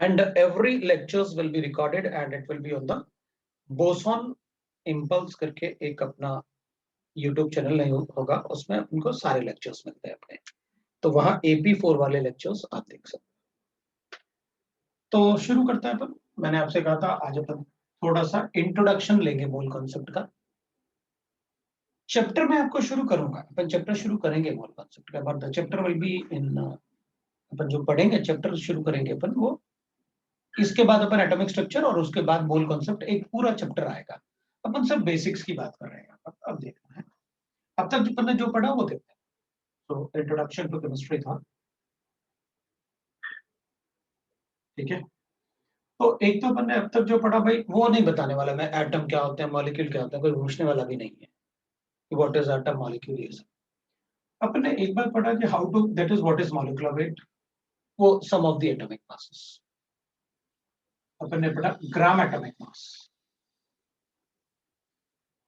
and every lectures will be recorded and it will be on the boson impulse करके एक अपना YouTube channel नहीं होगा, उसमें उनको सारे लेक्चर्स मिलते हैं अपने, तो वहां AP4 वाले लेक्चर्स आप देख सकते हैं। तो शुरू करते हैं अपन। मैंने आपसे कहा था आज अपन थोड़ा सा इंट्रोडक्शन लेंगे मूल कॉन्सेप्ट का। चैप्टर में आपको शुरू करूंगा, अपन चैप्टर शुरू करेंगे मूल कॉन्सेप्ट का, but the chapter will be in, अपन जो पढ़ेंगे चैप्टर शुरू करेंगे अपन वो, इसके बाद अपन एटॉमिक स्ट्रक्चर और उसके बाद मूल कॉन्सेप्ट, एक पूरा चैप्टर आएगा। अपन सब बेसिक्स की बात कर रहे हैं, अब देखना है अब तक अपन ने जो पढ़ा वो देखते हैं। तो इंट्रोडक्शन टू केमिस्ट्री था, ठीक है। तो एक तो अपन ने अब तक जो पढ़ा भाई वो नहीं बताने वाला मैं, एटम क्या होते हैं, मॉलिक्यूल क्या होता है, कोई पूछने वाला भी नहीं है कि व्हाट इज एटम मॉलिक्यूल, ये सब अपन ने एक बार पढ़ा कि how to, that is what is molecular weight, वो sum of the atomic masses. अपन ने पढ़ा ग्राम एटॉमिक मास,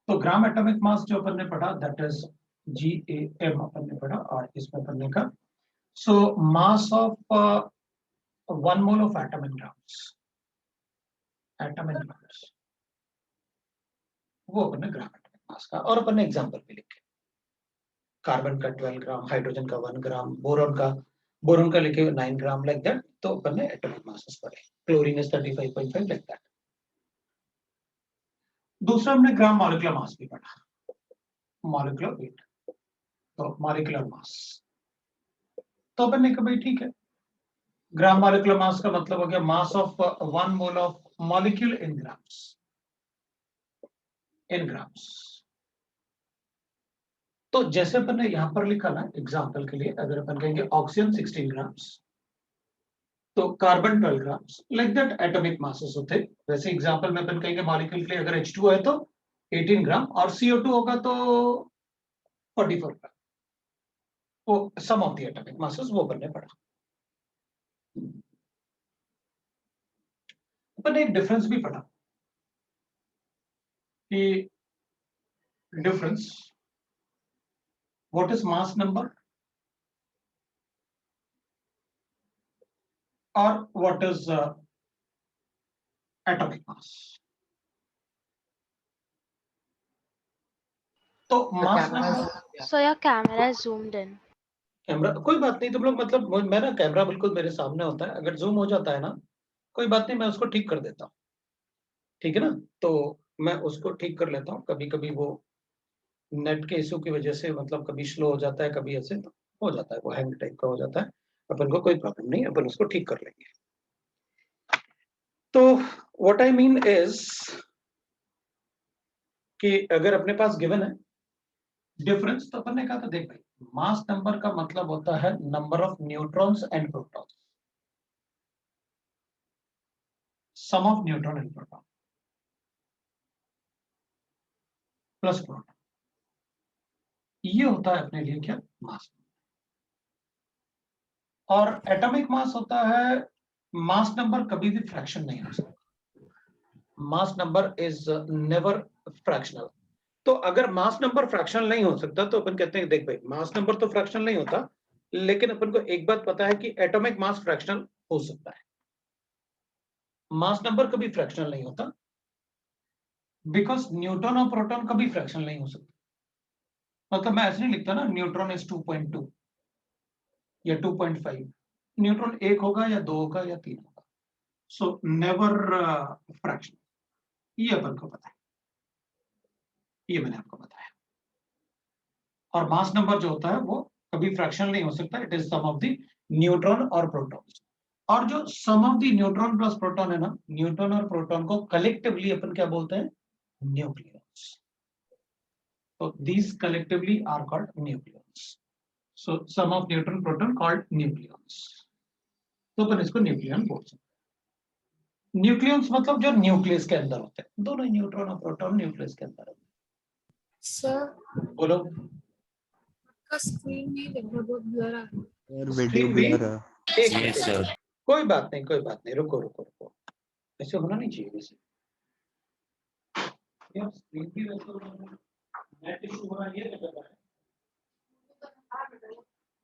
तो ग्राम एटॉमिक मास जो अपन ने पढ़ा दैट इज GAM अपन ने पढ़ा, और इसमें अपन ने कहा so mass of 1 mole of atom in grams, atom in grams, वो अपन ने ग्राम एटॉमिक मास का, और अपन ने एग्जांपल भी लिखे, कार्बन का 12 ग्राम, हाइड्रोजन का 1 ग्राम, बोरॉन का लिखे 9 ग्राम, लाइक दैट। तो अपन ने एटॉमिक मासेस पढ़े, क्लोरीन इज 35.5, लाइक दैट। दूसरा हमने ग्राम मॉलिक्यूलर मास भी पढ़ा, मॉलिक्यूलर वेट, तो मॉलिक्यूलर मास। तो अपन ने कहा भाई ठीक है, ग्राम मॉलिक्यूलर मास का मतलब हो गया मास of 1 mole of molecule in grams, in grams. तो जैसे अपन ने यहां पर लिखा ना एग्जांपल के लिए, अगर अपन कहेंगे ऑक्सीजन 16 ग्राम्स, तो carbon 12 grams, like that atomic masses होते। वैसे एग्जांपल में अपन कहेंगे मॉलिक्यूल के लिए अगर H2 है तो 18 ग्राम, और CO2 होगा तो 44 ग्राम, वो sum of the atomic masses, वो अपन ने पढ़ा। अपन ने एक डिफरेंस भी पढ़ा कि difference, what is mass number और व्हाट इज एटॉमिक मास। तो mass number, So your camera is zoomed in. Camera कोई बात नहीं, तुम लोग मतलब मैं ना कैमरा बिल्कुल मेरे सामने होता है, अगर जूम हो जाता है ना कोई बात नहीं, मैं उसको ठीक कर देता हूँ, ठीक है ना। तो मैं उसको ठीक कर लेता हूँ, कभी कभी वो नेट के इशू की वजह से मतलब कभी स्लो हो जाता है, कभी ऐसे हो जाता है, वो हैंग टाइप का हो जाता है, अपन को कोई प्रॉब्लम नहीं, अपन उसको ठीक कर लेंगे। तो व्हाट आई मीन इज कि अगर अपने पास गिवन है डिफरेंस, तो अपन ने कहा था देख भाई, मास नंबर का मतलब होता है number of neutrons and protons, sum of neutron and proton plus proton, ये होता है अपने लिए क्या, मास। और एटॉमिक मास होता है, मास नंबर कभी भी फ्रैक्शन नहीं हो सकता, mass number is never fractional. तो अगर मास नंबर फ्रैक्शनल नहीं हो सकता तो अपन कहते हैं देख भाई, मास नंबर तो फ्रैक्शनल नहीं होता, लेकिन अपन को एक बात पता है कि एटॉमिक मास फ्रैक्शनल हो सकता है, मास नंबर कभी फ्रैक्शनल नहीं होता, बिकॉज न्यूट्रॉन और प्रोटॉन कभी फ्रैक्शनल नहीं हो सकता। मतलब मैं ऐसे नहीं लिखता ना न्यूट्रॉन इज 2.2 या 2.5, न्यूट्रॉन 1 होगा या 2 होगा या 3 होगा, सो नेवर फ्रैक्शन, ये अपन को पता है, ये मैंने आपको बताया। और मास नंबर जो होता है वो कभी फ्रैक्शनल नहीं हो सकता, it is sum of the neutron और प्रोटॉन्स। और जो sum of the neutron plus proton है ना, न्यूट्रॉन और प्रोटॉन को कलेक्टिवली अपन क्या बोलते हैं, न्यूक्लियॉन्स। तो these collectively are called nucleons, so sum of neutron proton called nucleons, तो अपन इसको न्यूक्लियॉन बोल सकते हैं। न्यूक्लियॉन्स मतलब जो न्यूक्लियस के अंदर होते हैं, दोनों न्यूट्रॉन और प्रोटॉन न्यूक्लियस के अंदर होते हैं। सर बोलो, का स्क्रीन नहीं दिख रहा, बहुत ब्लर आ रहा है। वीडियो ब्लर है। एक मिनट, कोई बात नहीं, कोई बात नहीं, रुको रुको रुको, ऐसे होना नहीं चाहिए वैसे यार, स्क्रीन भी वैसे नेट इशू हो रहा है, ये लग रहा है।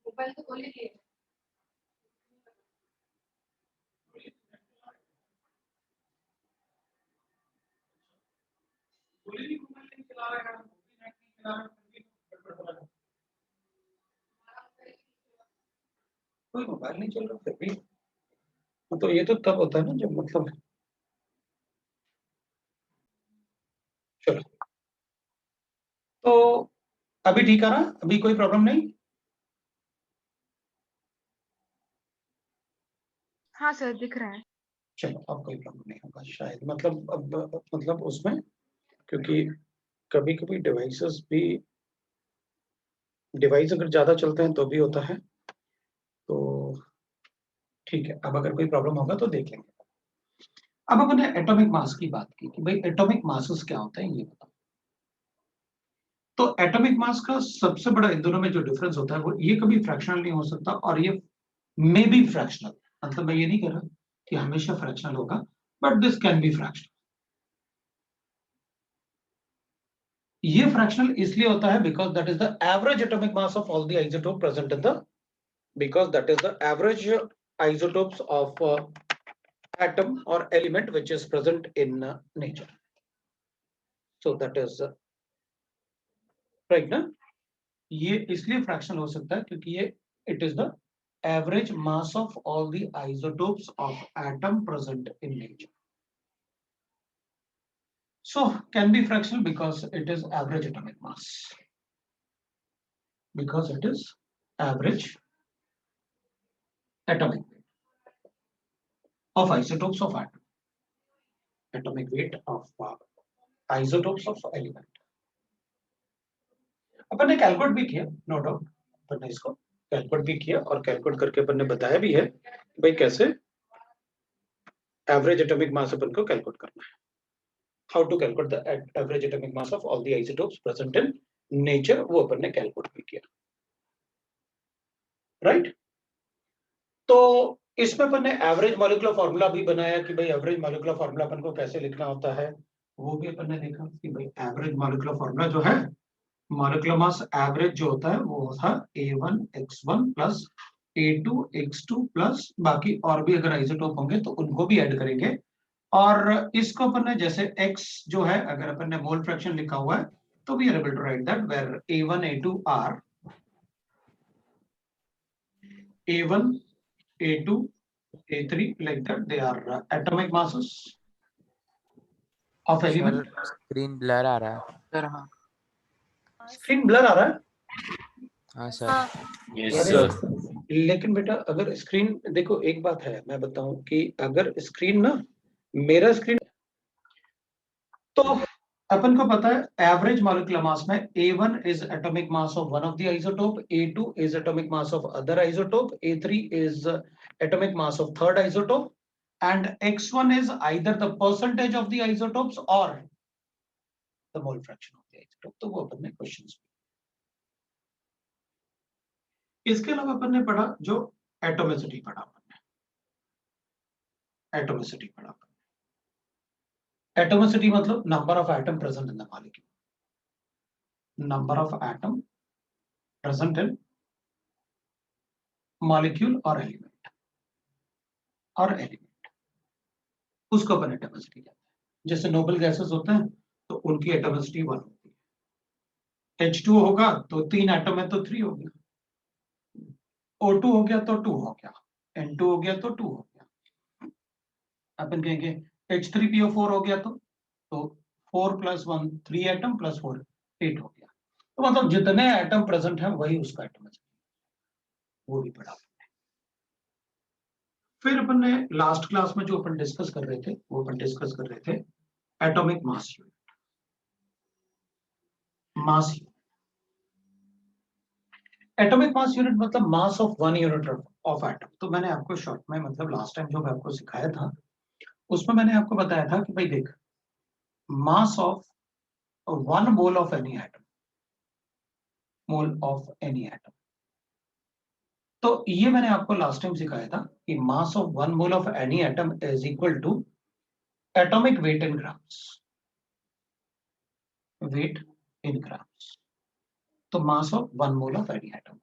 मोबाइल तो खोल लिए। कोई मोबाइल नहीं चल रहा फिर भी, तो ये तो तब होता है ना जब मतलब, चलो तो अभी ठीक आ रहा, अभी कोई प्रॉब्लम नहीं। हाँ सर दिख रहा है। चलो अब कोई प्रॉब्लम नहीं होगा शायद, मतलब अब मतलब उसमें, क्योंकि कभी कभी डिवाइस अगर ज्यादा चलते हैं तो भी होता है, तो ठीक है। अब अगर कोई प्रॉब्लम होगा तो देख लेंगे। अब अपने एटॉमिक मास की बात की कि भाई एटॉमिक मासेस क्या होते हैं ये बताओ। तो एटॉमिक मास का सबसे बड़ा इन दोनों में जो डिफरेंस होता है वो ये कभी फ्रैक्शनल नहीं हो सकता, और ये मे बी फ्रैक्शनल, मतलब मैं ये नहीं कह रहा कि हमेशा फ्रैक्शनल होगा, but this can be fractional. ये फ्रैक्शनल इसलिए होता है because that is the average atomic mass of all the isotope present in the, because that is the average isotopes of atom or element which is present in nature. So that is right ना, ये इसलिए fractional हो सकता है क्योंकि ये it is the average mass of all the isotopes of atom present in nature. So can be fractional because it is average atomic mass, because it is average atomic weight of isotopes of atom, atomic weight of isotopes of element. अपन ने calculate भी किया, no doubt अपन ने इसको calculate भी किया, और calculate करके अपन ने बताया भी है भाई कैसे एवरेज एटॉमिक मास अपन को कैलकुलेट करना है, how to calculate the average atomic mass of all the isotopes present in nature, वो अपन ने कैलकुलेट भी किया, राइट। तो इसमें अपन ने एवरेज मॉलिक्यूलर फॉर्मूला भी बनाया कि भाई एवरेज मॉलिक्यूलर फॉर्मूला अपन को कैसे लिखना होता है, वो भी अपन ने देखा कि भाई एवरेज मॉलिक्यूलर फॉर्मूला जो है, मॉलिक्यूलर मास एवरेज जो होता है वो था A1X1 प्लस A2X2 प्लस बाकी और भी अगर आइसोटोप होंगे तो उनको भी ऐड करेंगे, और इसको अपन ने जैसे X जो है अगर अपन ने मोल फ्रैक्शन लिखा हुआ है तो we are able to write that where A1 A2 are A1 A2 A3 like that, they are atomic masses of element. Sir screen blur आ रहा है। सर हाँ स्क्रीन ब्लर आ रहा है, हाँ सर। हाँ अरे लेकिन बेटा अगर स्क्रीन देखो, एक बात है मैं बताऊं कि अगर स्क्रीन ना, मेरा स्क्रीन, तो अपन को पता है एवरेज मॉलिक्यूलर मास में A1 is atomic mass of one of the isotope, A2 is atomic mass of other isotope, A3 is atomic mass of third isotope, and X1 is either the percentage of the isotopes or the mole fraction of the isotope. तो वो अपन ने questions, इसके अलावा अपन ने पढ़ा जो atomicity पढ़ा, अपन ने एटोमिसिटी पढ़ा। एटोमिसिटी मतलब number of atom present in the molecule, number of atom present in molecule और एलिमेंट, उसको अपन एटोमिसिटी कहते हैं। जैसे नोबल गैसेस होते हैं तो उनकी एटोमिसिटी 1 होती है, H2 होगा तो 3 एटम है तो 3 हो गया, O2 हो गया तो 2 हो गया, N2 हो गया तो 2 हो गया, अपन कहेंगे H3PO4 हो गया तो 4 + 1 3 एटम प्लस 4 8 हो गया। तो मतलब जितने एटम प्रेजेंट है वही उसका एटम है, वो भी पढ़ा। फिर अपन ने लास्ट क्लास में जो अपन डिस्कस कर रहे थे वो अपन डिस्कस कर रहे थे atomic mass unit, mass unit. Atomic mass unit मतलब mass of 1 unit of atom. तो मैंने आपको शॉर्ट में मतलब लास्ट टाइम जो मैं आपको सिखाया था उसमें मैंने आपको बताया था कि भाई देख, mass of 1 mole of any atom, mole of any atom, तो ये मैंने आपको लास्ट टाइम सिखाया था कि mass of 1 mole of any atom is equal to atomic weight in grams, weight in grams. तो mass of 1 mole of any atom,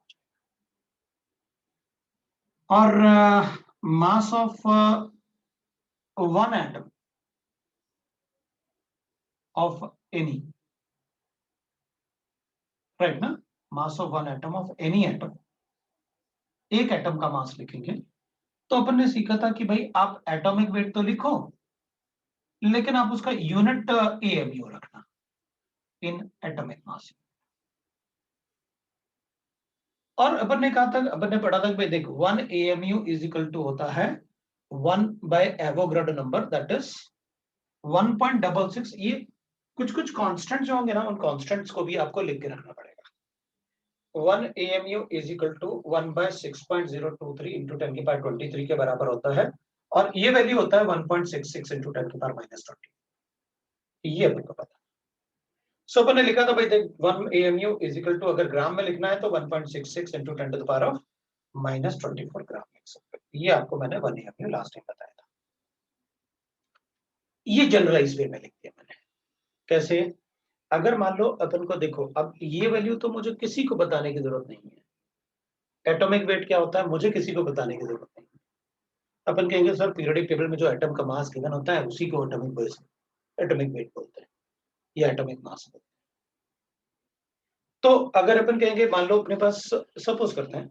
और mass of 1 atom of any, right ना, mass of one atom of any atom, एक atom का mass लिखेंगे। तो अपन ने सीखा था कि भाई आप एटॉमिक वेट तो लिखो, लेकिन आप उसका यूनिट एएमयू रखना, इन एटॉमिक मास। और अपन ने कहा था, अपन ने पढ़ा था कि भाई देखो 1 AMU इज इक्वल टू होता है 1 by Avogadro number, that is 1.66। ये कुछ कुछ कांस्टेंट जो होंगे ना, उन कांस्टेंट्स को भी आपको लिख के रखना पड़ेगा। 1 AMU is equal to 1 by 6.023 into 10 की पावर 23 के बराबर होता है, और ये वैल्यू होता है 1.66 इंटू 10 की पावर -20। ये अपन को पता है। सो अपन ने लिखा था भाई देख 1 AMU इज इक्वल टू, अगर ग्राम में लिखना है तो 1.66 into 10 to the power of -24 gram लिख सकते हैं। ये आपको मैंने 1 AMU लास्ट टाइम बताया था। ये जनरलाइज वे में लिख दिया मैंने। कैसे? अगर मान लो अपन को देखो, अब ये वैल्यू तो मुझे किसी को बताने की जरूरत नहीं है। एटॉमिक वेट क्या होता है मुझे किसी को बताने की जरूरत नहीं है। अपन कहेंगे सर पीरियोडिक टेबल में जो एटम का मास गिवन होता है उसी को एटॉमिक वेट बोलते हैं या एटॉमिक मास बोलते हैं। तो अगर अपन कहेंगे, मान लो अपने पास, सपोज करते हैं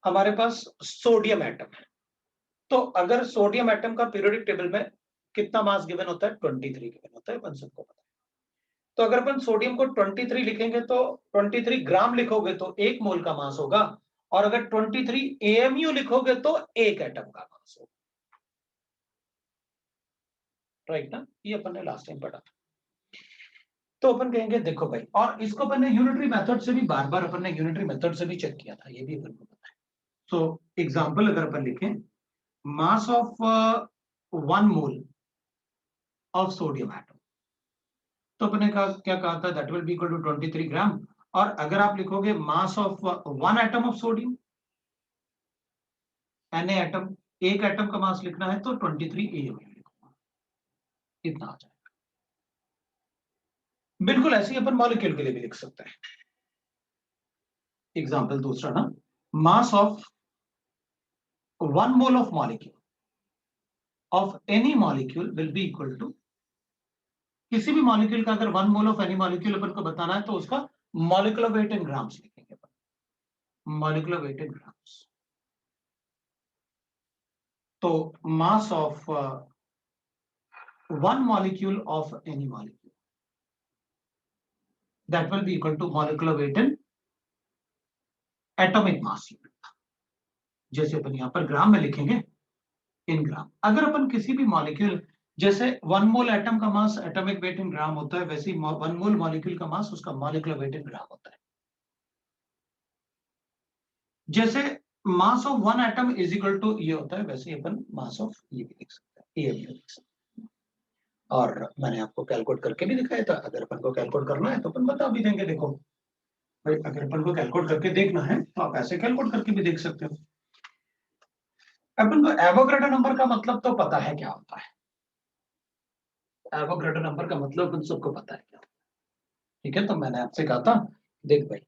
हमारे पास सोडियम एटम है, तो अगर सोडियम एटम का पीरियोडिक टेबल में कितना मास गिवन होता है, 23 गिवन होता है, अपन सबको पता है। तो अगर अपन सोडियम को 23 लिखेंगे तो 23 ग्राम लिखोगे तो 1 मोल का मास होगा, और अगर 23 AMU लिखोगे तो 1 एटम का मास होगा, राइट ना। ये अपन ने लास्ट टाइम पढ़ा। तो अपन कहेंगे देखो भाई, और इसको अपन ने यूनिटरी मेथड से भी बार बार अपन ने यूनिटरी मेथड से भी चेक किया था, ये भी अपन को पता है। सो एग्जांपल अगर अपन लिखें, mass of 1 mole of sodium atom, तो अपन ने क्या कहा था, that will be equal to 23 gram. और अगर आप लिखोगे mass of 1 atom of sodium, Na atom, एक एटम का मास लिखना है तो 23 AMU लिखूंगा, इतना आ जाएगा। बिल्कुल ऐसे ही अपन मॉलिक्यूल के लिए भी लिख सकते हैं। एग्जांपल दूसरा ना, mass of 1 mole of molecule of any molecule will be equal to, किसी भी मॉलिक्यूल का अगर 1 मोल ऑफ एनी मॉलिक्यूल अपन को बताना है तो उसका मॉलिक्यूलर वेट इन ग्राम्स लिखेंगे अपन, मॉलिक्यूलर वेट इन ग्राम्स। तो mass of 1 molecule of any molecule, that will be equal to molecular weight in atomic mass unit। जैसे अपन यहां पर ग्राम में लिखेंगे, इन ग्राम। अगर अपन किसी भी मॉलिक्यूल, जैसे 1 मोल एटम का मास एटॉमिक वेट इन ग्राम होता है, वैसे ही 1 मोल मॉलिक्यूल का मास उसका मॉलिक्यूलर वेट इन ग्राम होता है। जैसे mass of 1 atom is equal to ये होता है, वैसे ही अपन मास ऑफ ये भी लिख सकते हैं, AMU लिख सकते हैं। और मैंने आपको कैलकुलेट करके भी दिखाया था, अगर अपन को कैलकुलेट करना है तो अपन बता भी देंगे। देखो भाई, अगर अपन को कैलकुलेट करके देखना है तो आप ऐसे कैलकुलेट करके भी देख सकते हो। अपन को एवोगाड्रो नंबर का मतलब तो पता है क्या होता है, एवोगाड्रो नंबर का मतलब अपन सबको पता है क्या होता है, ठीक है। तो मैंने आपसे कहा था, देख भाई,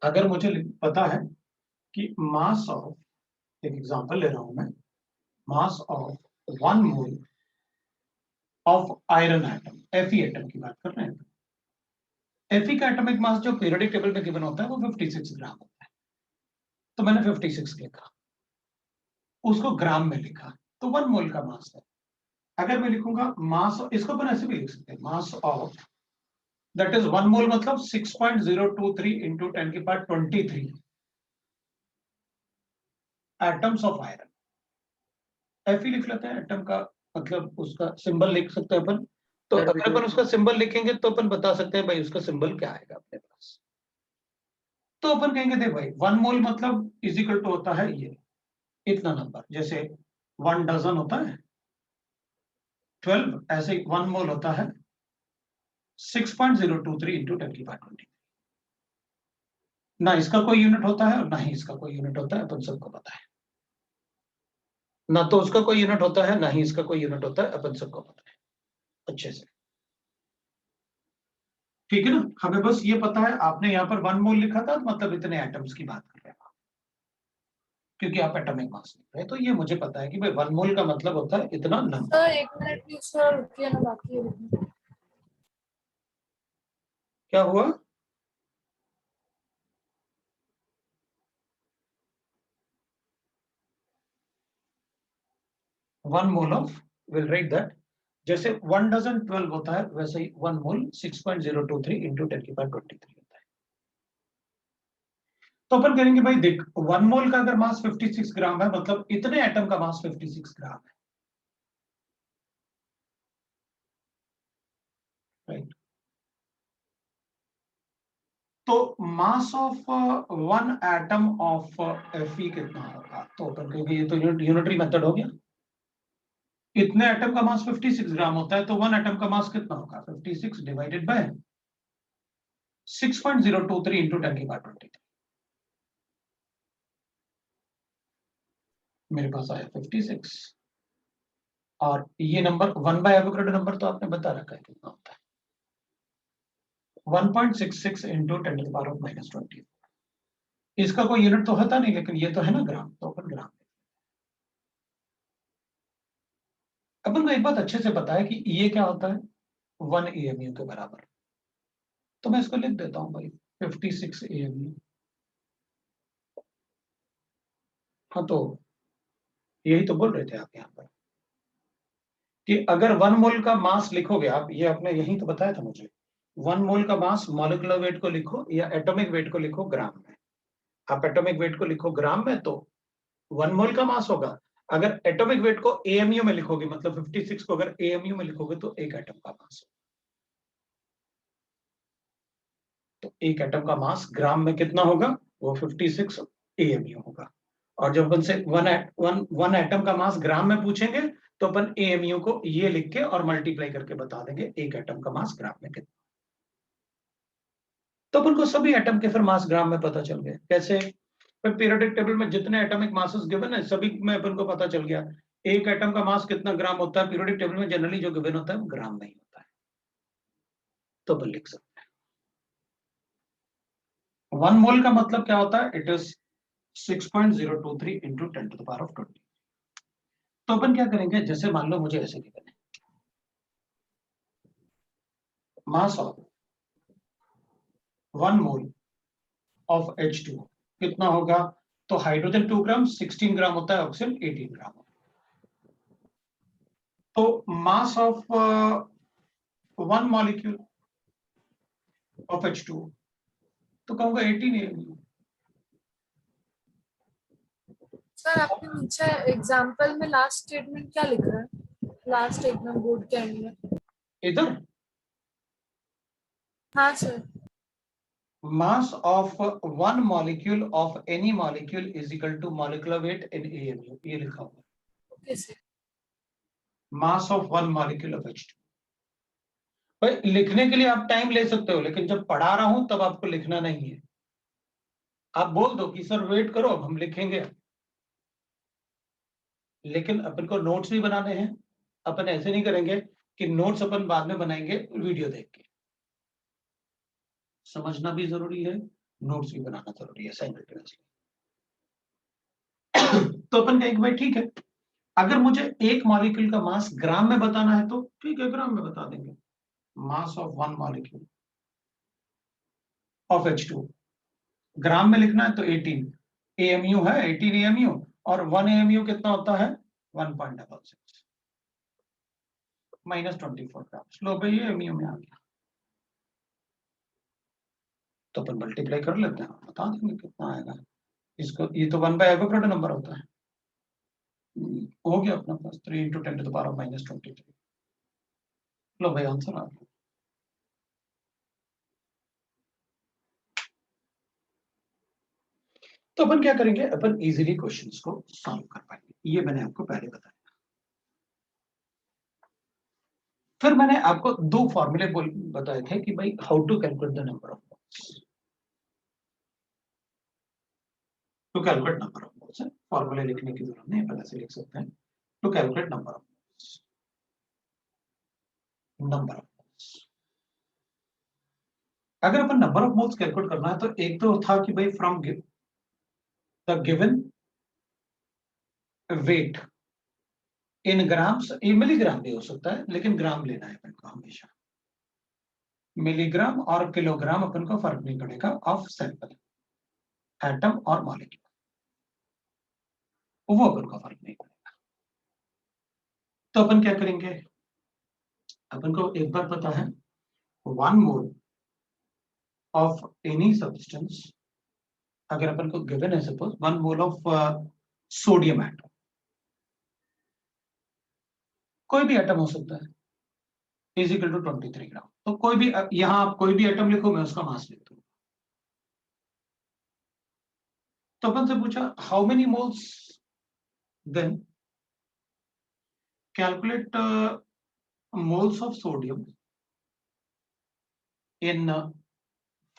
अगर मुझे पता है कि मास ऑफ, एक एग्जांपल ले रहा हूं मैं, मास of 1 mole of iron atom, Fe atom की बात कर रहे हैं। Fe का एटॉमिक मास जो पीरियोडिक टेबल में गिवन होता है वो 56 ग्राम होता है, तो मैंने 56 लिखा, उसको ग्राम में लिखा, तो 1 मोल का मास है। अगर मैं लिखूंगा मास, इसको अपन ऐसे भी लिख सकते हैं, मास ऑफ, दैट इज 1 मोल मतलब 6.023 इंटू 10 की power 23 atoms of iron. Fe लिख लेते हैं, एटम का मतलब उसका सिंबल लिख सकते हैं अपन। तो अगर अपन उसका सिंबल लिखेंगे तो अपन बता सकते हैं भाई उसका सिंबल क्या आएगा अपने पास। तो अपन कहेंगे देख भाई 1 मोल मतलब इज इक्वल टू होता है ये इतना नंबर, जैसे 1 डजन होता है 12, ऐसे 1 मोल होता है 6.023 इंटू 10 की पावर 20। ना इसका कोई यूनिट होता है और ना ही इसका कोई यूनिट होता है, अपन सबको पता है। ना तो उसका कोई यूनिट होता है, ना ही इसका कोई यूनिट होता है, अपन सबको पता है अच्छे से, ठीक है ना। हमें बस ये पता है, आपने यहाँ पर 1 मोल लिखा था मतलब इतने एटम्स की बात कर रहे हैं, क्योंकि आप एटॉमिक मास लिख रहे हैं। तो ये मुझे पता है कि भाई 1 मोल का मतलब होता है इतना number. Sir 1 minute please, sir रुकिए ना, बाकी है। क्या हुआ? One mole of, will write that, जैसे 1 डजन 12 होता है वैसे ही 1 मोल 6.023 इंटू 10⁻23 होता है। तो अपन करेंगे भाई देख, 1 मोल का अगर मास 56 ग्राम है, मतलब इतने एटम का मास 56 ग्राम है, राइट। तो mass of 1 atom of Fe कितना होगा? तो अपन क्योंकि ये तो यूनिटरी मेथड हो गया, इतने एटम का मास 56 ग्राम होता है, तो 1 एटम का मास कितना होगा? 56 डिवाइडेड बाय 6.023 इंटू 10⁻23। मेरे पास आया 56, और ये नंबर 1 बाय एवोगैड्रो नंबर तो आपने बता रखा है कितना होता है, 1.66 इंटू 10⁻⁻20। इसका कोई यूनिट तो होता नहीं, लेकिन ये तो है ना ग्राम, तो अपन ग्राम। अपन को एक बात अच्छे से पता है कि ये क्या होता है, 1 AMU के बराबर। तो मैं इसको लिख देता हूं भाई 56 AMU। हाँ, तो यही तो बोल रहे थे आप यहाँ पर कि अगर 1 मोल का मास लिखोगे आप, ये आपने यही तो बताया था मुझे, 1 मोल का मास मॉलिक्यूलर वेट को लिखो या एटॉमिक वेट को लिखो ग्राम में। आप एटॉमिक वेट को लिखो ग्राम में तो 1 मोल का मास होगा। अगर एटॉमिक वेट को AMU में लिखोगे, मतलब 56 को अगर AMU में लिखोगे तो एक एटम का मास, तो एक एटम का मास ग्राम में कितना होगा? वो 56 AMU होगा। और जब अपन से वन एटम का मास ग्राम में पूछेंगे तो अपन AMU को ये लिख के और मल्टीप्लाई करके बता देंगे एक एटम का मास ग्राम में कितना। तो अपन को सभी एटम के फिर मास ग्राम में पता चल गए। कैसे? पीरियोडिक टेबल में जितने एटॉमिक मासेस गिवन है सभी में अपन को पता चल गया एक एटम का मास कितना ग्राम होता है। पीरियोडिक टेबल में जनरली जो गिवन होता है वो ग्राम में ही होता है, तो अपन लिख सकते हैं 1 मोल का मतलब क्या होता है? It is 6.023 into 10⁻20। तो अपन क्या करेंगे, जैसे मान लो मुझे ऐसे गिवन है मास ऑफ 1 मोल ऑफ H2 कितना होगा? तो हाइड्रोजन 2 ग्राम 16 ग्राम होता है, ऑक्सीजन 18 ग्राम होता है। तो mass of 1 molecule of H2 तो कहूंगा 18 AMU। सर आपने नीचे एग्जांपल में लास्ट स्टेटमेंट क्या लिखा है? लास्ट एकदम बोर्ड के एंड में। इधर हाँ sir. mass of 1 molecule of any molecule is equal to molecular weight in AMU, ये लिखा हुआ है। Okay sir. mass of 1 molecule of H2। भाई लिखने के लिए आप टाइम ले सकते हो, लेकिन जब पढ़ा रहा हूं तब आपको लिखना नहीं है। आप बोल दो कि सर वेट करो अब हम लिखेंगे, लेकिन अपन को नोट्स भी बनाने हैं। अपन ऐसे नहीं करेंगे कि नोट्स अपन बाद में बनाएंगे वीडियो देख के। समझना भी जरूरी है, नोट्स भी बनाना जरूरी है साइमल्टेनियसली। तो अपन कहेंगे भाई ठीक है, अगर मुझे एक मॉलिक्यूल का मास ग्राम में बताना है तो ठीक है, ग्राम में बता देंगे। मास ऑफ 1 मॉलिक्यूल ऑफ H2 ग्राम में लिखना है तो 18 AMU है, 18 AMU, और 1 AMU कितना होता है? 1.66 माइनस 24 ग्राम। लो भाई ये AMU में आ गया, तो अपन मल्टीप्लाई कर लेते हैं, बता देंगे कितना आएगा इसको। ये तो 1 बाय एवोगैड्रो नंबर होता है। हो गया अपना पास 3 इंटू 10⁻⁻23। लो भाई आंसर आ गया। तो अपन क्या करेंगे, अपन इजीली क्वेश्चंस को सॉल्व कर पाएंगे, ये मैंने आपको पहले बताया। फिर मैंने आपको दो फॉर्मूले बताए थे कि भाई how to calculate the number of moles. To calculate number of moles है, फॉर्मूले लिखने की जरूरत नहीं है, पहले से लिख सकते हैं। To calculate number of moles, number of moles. अगर अपन नंबर ऑफ मोल्स कैलकुलेट करना है तो एक तो था कि भाई from the given weight in grams, ये मिलीग्राम भी हो सकता है, लेकिन ग्राम लेना है अपन को हमेशा। मिलीग्राम और किलोग्राम अपन को फर्क नहीं पड़ेगा ऑफ सैंपल, एटम और मॉलिक्यूल, वो अपन को फर्क नहीं पड़ेगा। तो अपन क्या करेंगे, अपन को एक बार पता है 1 मोल ऑफ एनी सब्सटेंस, अगर अपन को गिवन है suppose 1 mole of sodium atom, कोई भी एटम हो सकता है, इज इक्वल टू 23 ग्राम। तो कोई भी यहां आप कोई भी एटम लिखो, मैं उसका मास लिख दूंगा। तो अपन से पूछा how many moles, then calculate moles of sodium in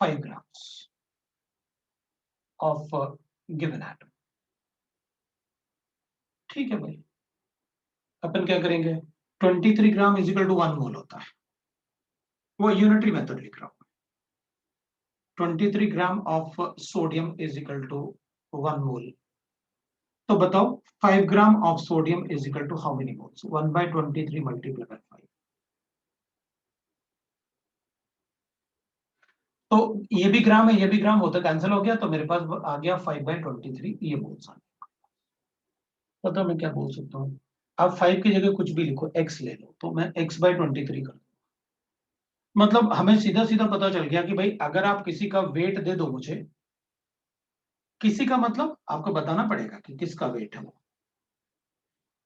5 grams of given atom। ठीक है भाई, अपन क्या करेंगे, 23 gram is equal to 1 mole होता है, वो यूनिटरी मेथड लिख रहा हूं। 23 gram of sodium is equal to 1 mole. तो बताओ 5 gram of sodium is equal to how many moles, 1/23 multiply by 5। तो ये भी ग्राम है, ये भी ग्राम होता, कैंसिल हो गया, तो मेरे पास आ गया 5/23 ये मोल्स आ गया। पता मैं क्या बोल सकता हूँ, आप 5 की जगह कुछ भी लिखो, x ले लो, तो मैं x/23 कर दूं। मतलब हमें सीधा सीधा पता चल गया कि भाई अगर आप किसी का वेट दे दो मुझे, किसी का मतलब आपको बताना पड़ेगा कि किसका वेट है वो,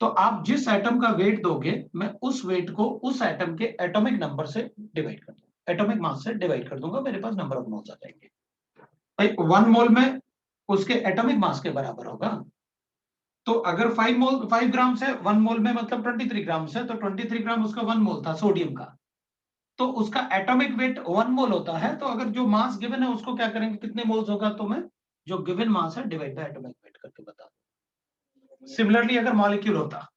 तो आप जिस एटम का वेट दोगे मैं उस वेट को उस एटम के एटॉमिक नंबर से डिवाइड कर दूंगा, एटॉमिक मास से डिवाइड कर दूंगा, मेरे पास नंबर ऑफ मोल्स आ जाएंगे। भाई 1 मोल में उसके एटॉमिक मास के बराबर होगा। तो अगर 5 ग्राम से 1 मोल में मतलब 23 ग्राम से, तो 23 ग्राम उसका 1 मोल था सोडियम का, तो उसका एटॉमिक वेट 1 मोल होता है। तो अगर जो मास गिवन है उसको क्या करेंगे, कितने मोल्स होगा, तो मैं जो गिवन मास है डिवाइड बाय एटॉमिक वेट करके बता दूं। सिमिलरली अगर मॉलिक्यूल होता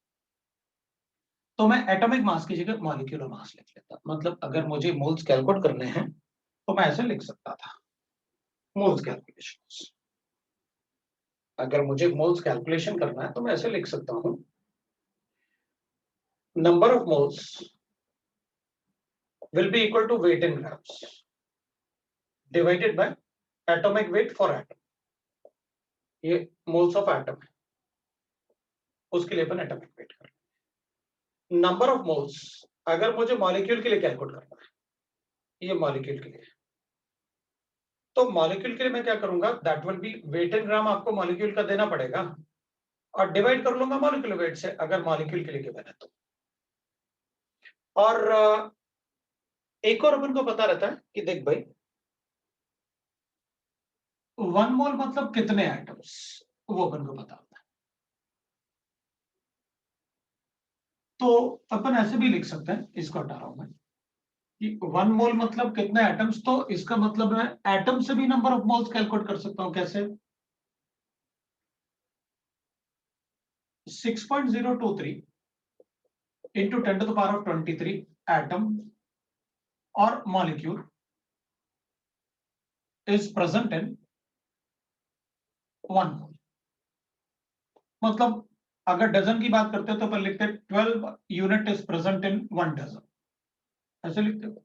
तो मैं एटॉमिक मास की जगह मॉलिक्यूलर मास लिख लेता। मतलब अगर मुझे मोल्स कैलकुलेट करने हैं तो मैं ऐसे लिख सकता था, मोल्स कैलकुलेशन। अगर मुझे मोल्स कैलकुलेशन करना है तो मैं ऐसे लिख सकता हूं, number of moles will be equal to weight in grams divided by atomic weight for atom। ये moles of atom है, उसके लिए अपन एटॉमिक वेट कर, नंबर ऑफ मोल्स अगर मुझे मॉलिक्यूल के लिए कैलकुलेट करना है, ये मॉलिक्यूल के लिए, तो मॉलिक्यूल के लिए मैं क्या करूंगा, that will B wait in ग्राम, आपको मॉलिक्यूल का देना पड़ेगा और डिवाइड कर लूंगा मॉलिक्यूलर वेट से अगर मॉलिक्यूल के लिए गिवन है तो। और एक और अपन को पता रहता है कि देख भाई 1 मोल मतलब कितने एटम्स, वो अपन को पता होता है। तो अपन ऐसे भी लिख सकते हैं, इसको हटा रहा हूं मैं, कि 1 मोल मतलब कितने एटम्स, तो इसका मतलब मैं एटम से भी नंबर ऑफ मोल्स कैलकुलेट कर सकता हूं। कैसे, 6.023 इंटू 10⁻23 एटम और मॉलिक्यूल इज प्रेजेंट इन 1 मोल। मतलब अगर डजन की बात करते हो तो अपन लिखते हैं 12 unit is present in 1 dozen, ऐसे लिखते हो।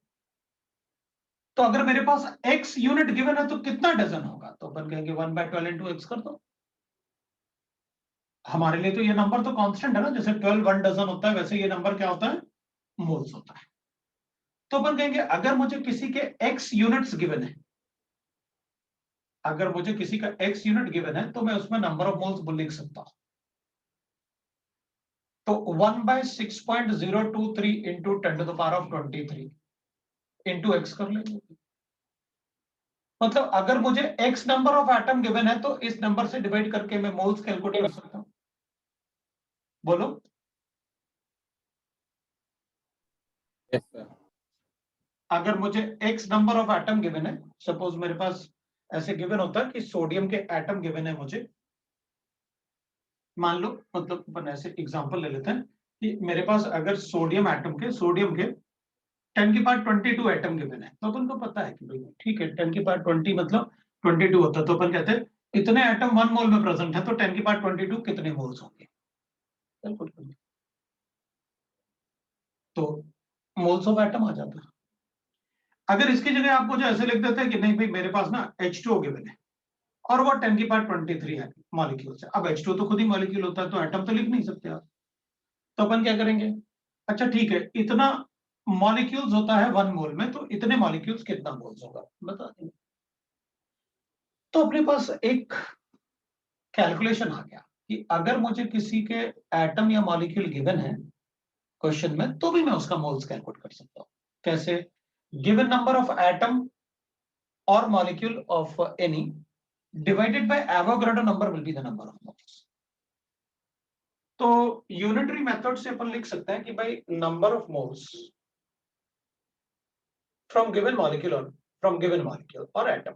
तो अगर मेरे पास x यूनिट गिवन है तो कितना डजन होगा, तो अपन कहेंगे 1/12 इंटू एक्स कर दो। हमारे लिए तो ये नंबर तो कांस्टेंट है ना, जैसे 12 1 डजन होता है वैसे ये नंबर क्या होता है, मोल्स होता है। तो अपन कहेंगे अगर मुझे किसी के x यूनिट्स गिवन है, अगर मुझे किसी का x यूनिट गिवन है तो मैं उसमें नंबर ऑफ मोल्स लिख सकता हूं। तो 1/6.023 इंटू 10⁻23 इंटू एक्स कर लेंगे। मतलब अगर मुझे x number of atom given है तो इस नंबर से डिवाइड करके मैं मोल्स कैलकुलेट कर सकता हूं। बोलो। Yes, sir. अगर मुझे x number of atom given है, सपोज मेरे पास ऐसे गिवन होता है कि सोडियम के एटम गिवन है मुझे, मान लो, मतलब अपन ऐसे एग्जांपल ले लेते हैं कि मेरे पास अगर सोडियम के 10⁻22 एटम गिवन है, तो अपन को पता है कि भाई ठीक है 10⁻20 मतलब 22 होता है, तो अपन कहते हैं इतने एटम 1 मोल में प्रेजेंट है, तो 10⁻22 कितने मोल्स होंगे, तो मोल्स ऑफ एटम आ जाता है। अगर इसकी जगह आप मुझे ऐसे लिख देते हैं कि नहीं भाई मेरे पास ना H2O गिवन है और वो 10 की पावर 23 है मॉलिक्यूल्स है। अब H2O तो खुद ही मॉलिक्यूल होता है तो एटम तो लिख नहीं सकते आप, तो अपन क्या करेंगे, अच्छा ठीक है, इतना मॉलिक्यूल्स होता है 1 मोल में, तो इतने मॉलिक्यूल्स कितना मोल्स होगा बता देंगे। तो अपने पास एक कैलकुलेशन आ गया कि अगर मुझे किसी के एटम या मॉलिक्यूल गिवन है क्वेश्चन में, तो भी मैं उसका मोल्स कैलकुलेट कर सकता हूं। कैसे? गिवन नंबर ऑफ एटम और molecule of any divided by Avogadro number will be the number of moles. तो यूनिटरी मेथड से अपन लिख सकते हैं कि भाई number of moles from given molecule और एटम,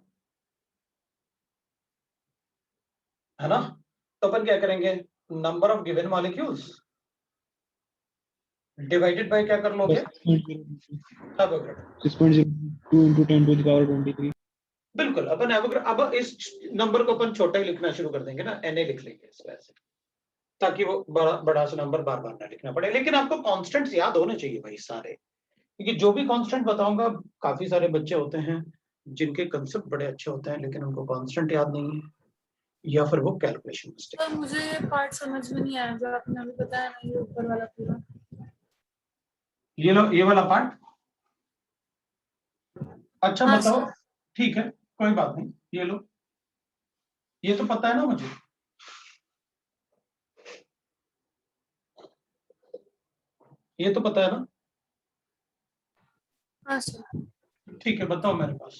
है ना। तो अपन क्या करेंगे, number of given molecules divided by क्या कर लोगे, Avogadro. 6.02 into 10 to the power 23। बिल्कुल, अपन एवोगाड्रो, अब इस नंबर को अपन छोटा ही लिखना शुरू कर देंगे ना, Na लिख लेंगे इस वजह से, ताकि वो बड़ा सा नंबर बार बार ना लिखना पड़े। लेकिन आपको कॉन्स्टेंट्स याद होने चाहिए भाई सारे, क्योंकि जो भी कांस्टेंट बताऊंगा, काफी सारे बच्चे होते हैं जिनके कंसेप्ट बड़े अच्छे होते हैं लेकिन उनको कांस्टेंट याद नहीं है या फिर वो कैलकुलेशन मिस्टेक। सर मुझे ये पार्ट समझ में नहीं आया जो आपने अभी बताया ना, ये ऊपर वाला पूरा। ये लो, ये वाला पार्ट। अच्छा हाँ, बताओ, सर। ठीक है कोई बात नहीं, ये लो, ये तो पता है ना मुझे, ये तो पता है ना। हाँ सर। ठीक है, बताओ मेरे पास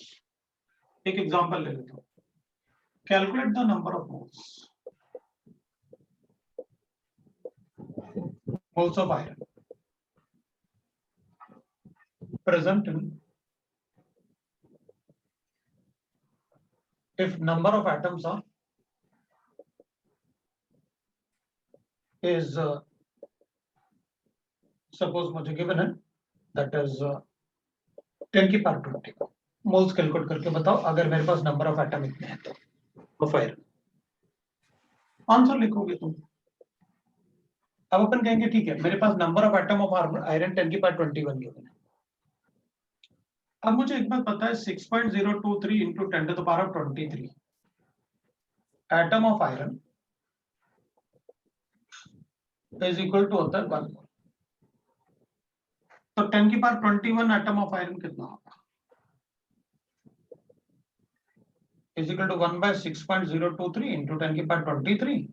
एक एग्जांपल ले लेता हूँ। Calculate the number of moles of iron present in, if number of atoms are is suppose मुझे given है that is 10 की पावर 20 मोल्स कैलकुलेट करके बताओ अगर मेरे पास नंबर ऑफ एटम इतने हैं तो ऑफ आयरन। आंसर लिखोगे तुम। अब अपन कहेंगे ठीक है मेरे पास number of atom of iron 10 की पावर 21 गिवन है। अब मुझे एक बात पता है 6.023 into 10 to the power of 23 atom of iron is equal to होता है 1 मोल। तो 10 की पावर 21 एटम ऑफ आयरन कितना होगा, is equal to 1 by 6.023 into 10 की पावर 23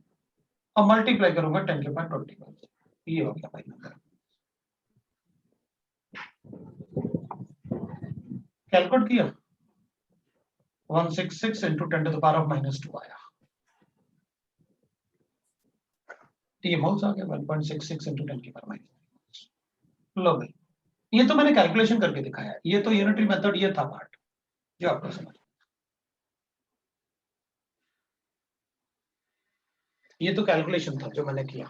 और मल्टीप्लाई करूंगा 10 की पावर 21। ये हो गया भाई नंबर। कैलकुलेट किया 166 into 10 to the power of -2 आया। ये मोल्स आ गया 1.66 into 10 की पावर -2। लो भाई, ये तो मैंने कैलकुलेशन करके दिखाया, ये तो यूनिटरी मेथड, ये था पार्ट जो आपको समझ, ये तो कैलकुलेशन था जो मैंने किया,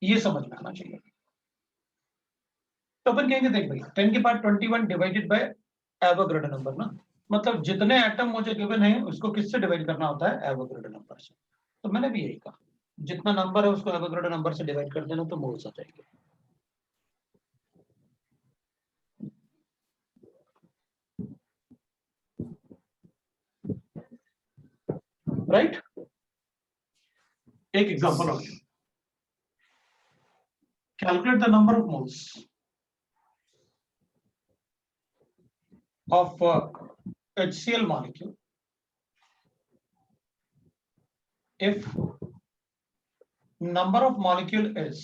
ये समझ में आना चाहिए। तो अपन कहेंगे देख भाई 10 की power 21 divided by Avogadro number ना, मतलब जितने एटम मुझे गिवन है उसको किससे डिवाइड करना होता है, एवोगाड्रो नंबर से। तो मैंने भी यही कहा, जितना नंबर है उसको एवोगाड्रो नंबर से डिवाइड कर देना तो मोल्स आ जाएंगे। राइट, एक एग्जांपल और calculate the number of moles of HCl molecule if number of molecule is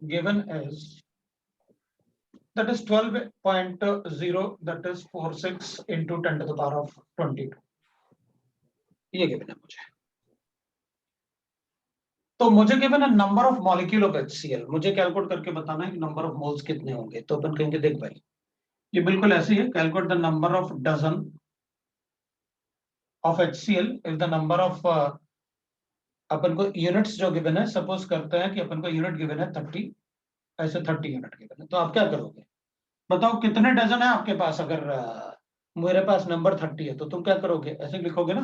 given as that is 12.0 that is 46 into 10 to the power of 22 ये given है मुझे। तो मुझे given है number of molecule of HCl, मुझे calculate करके बताना है कि नंबर ऑफ मोल्स कितने होंगे। तो अपन कहेंगे देख भाई ये बिल्कुल ऐसे ही है, calculate the number of dozen of HCl if the number of, अपन को यूनिट्स जो गिवन है, सपोज करते हैं कि अपन को यूनिट गिवन है 30, ऐसे 30 यूनिट गिवन है, तो आप क्या करोगे बताओ कितने डजन है आपके पास। अगर मेरे पास नंबर 30 है तो तुम क्या करोगे, ऐसे लिखोगे ना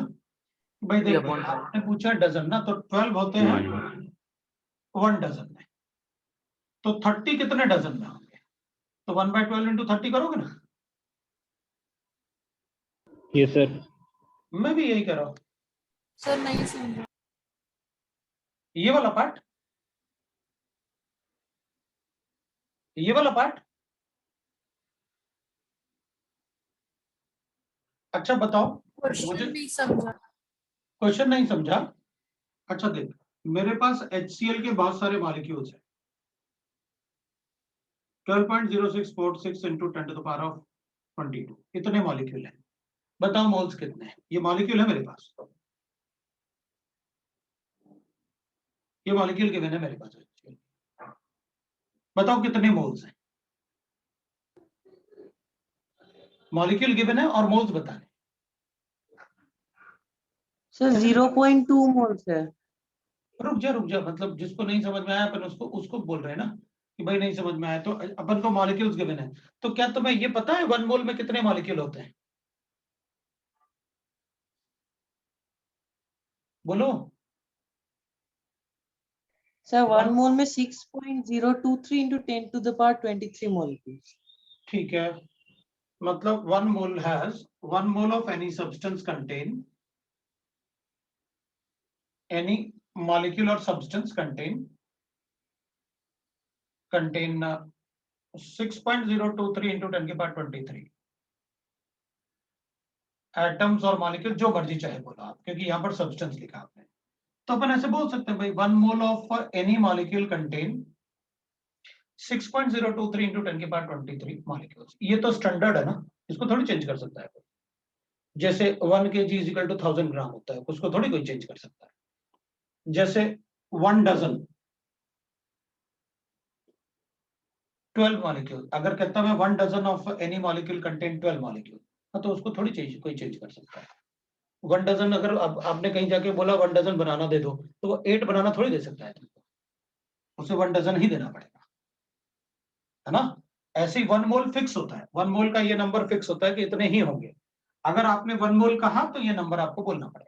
भाई देख आपने पूछा डजन ना, तो 12 होते हैं 1 डजन में, तो 30 कितने डजन में होंगे, तो 1/12 into 30 करोगे ना? Yes, sir. मैं भी यही कर रहा हूँ। सर नहीं समझा। ये वाला पार्ट, ये वाला पार्ट। अच्छा बताओ, क्वेश्चन मुझे नहीं समझा। क्वेश्चन नहीं समझा? अच्छा देख, मेरे पास HCl के बहुत सारे मॉलिक्यूल्स हैं, 12.0646 into 10 to the power of 22, इतने मॉलिक्यूल हैं। बताओ मोल्स कितने हैं? ये मॉलिक्यूल है मेरे पास, ये मॉलिक्यूल गिवन है मेरे पास। बताओ कितने मोल्स हैं? मॉलिक्यूल गिवन है और मोल्स बताने। सर 0.2 मोल्स है। रुक जा, मतलब जिसको नहीं समझ में आया अपन उसको बोल रहे हैं ना कि भाई नहीं समझ में आया, तो अपन को मॉलिक्यूल्स गिवन है। तो क्या तुम्हें ये पता है 1 मोल में कितने मॉलिक्यूल होते हैं? बोलो। सर 1 मोल में 6.023 into 10 to the power 23 molecules. ठीक है, मतलब 1 mole has 1 mole of any substance contain, any molecule or substance contain 6.023 into 10 की पावर 23 एटम्स और मॉलिक्यूल, जो मर्जी चाहे बोलो आप, क्योंकि यहाँ पर सब्सटेंस लिखा आपने। तो अपन ऐसे बोल सकते हैं भाई 1 mole of any molecule contain 6.023 into 10 की पावर 23 मॉलिक्यूल्स। ये तो स्टैंडर्ड है ना, इसको थोड़ी चेंज कर सकता है। जैसे 1 kg इज इक्वल टू 1000 ग्राम होता है, उसको थोड़ी कोई चेंज कर सकता है। जैसे 1 डजन 12 मॉलिक्यूल, अगर कहता मैं 1 dozen of any molecule contain 12 molecule, हाँ तो उसको थोड़ी कोई चेंज कर सकता है। 1 डजन अगर आपने कहीं जाके बोला 1 डजन बनाना दे दो, तो वो 8 बनाना थोड़ी दे सकता है तुमको, उसे 1 डजन ही देना पड़ेगा, है ना? ऐसे ही 1 मोल फिक्स होता है, 1 मोल का ये नंबर फिक्स होता है कि इतने ही होंगे। अगर आपने 1 मोल कहा तो ये नंबर आपको बोलना पड़ेगा।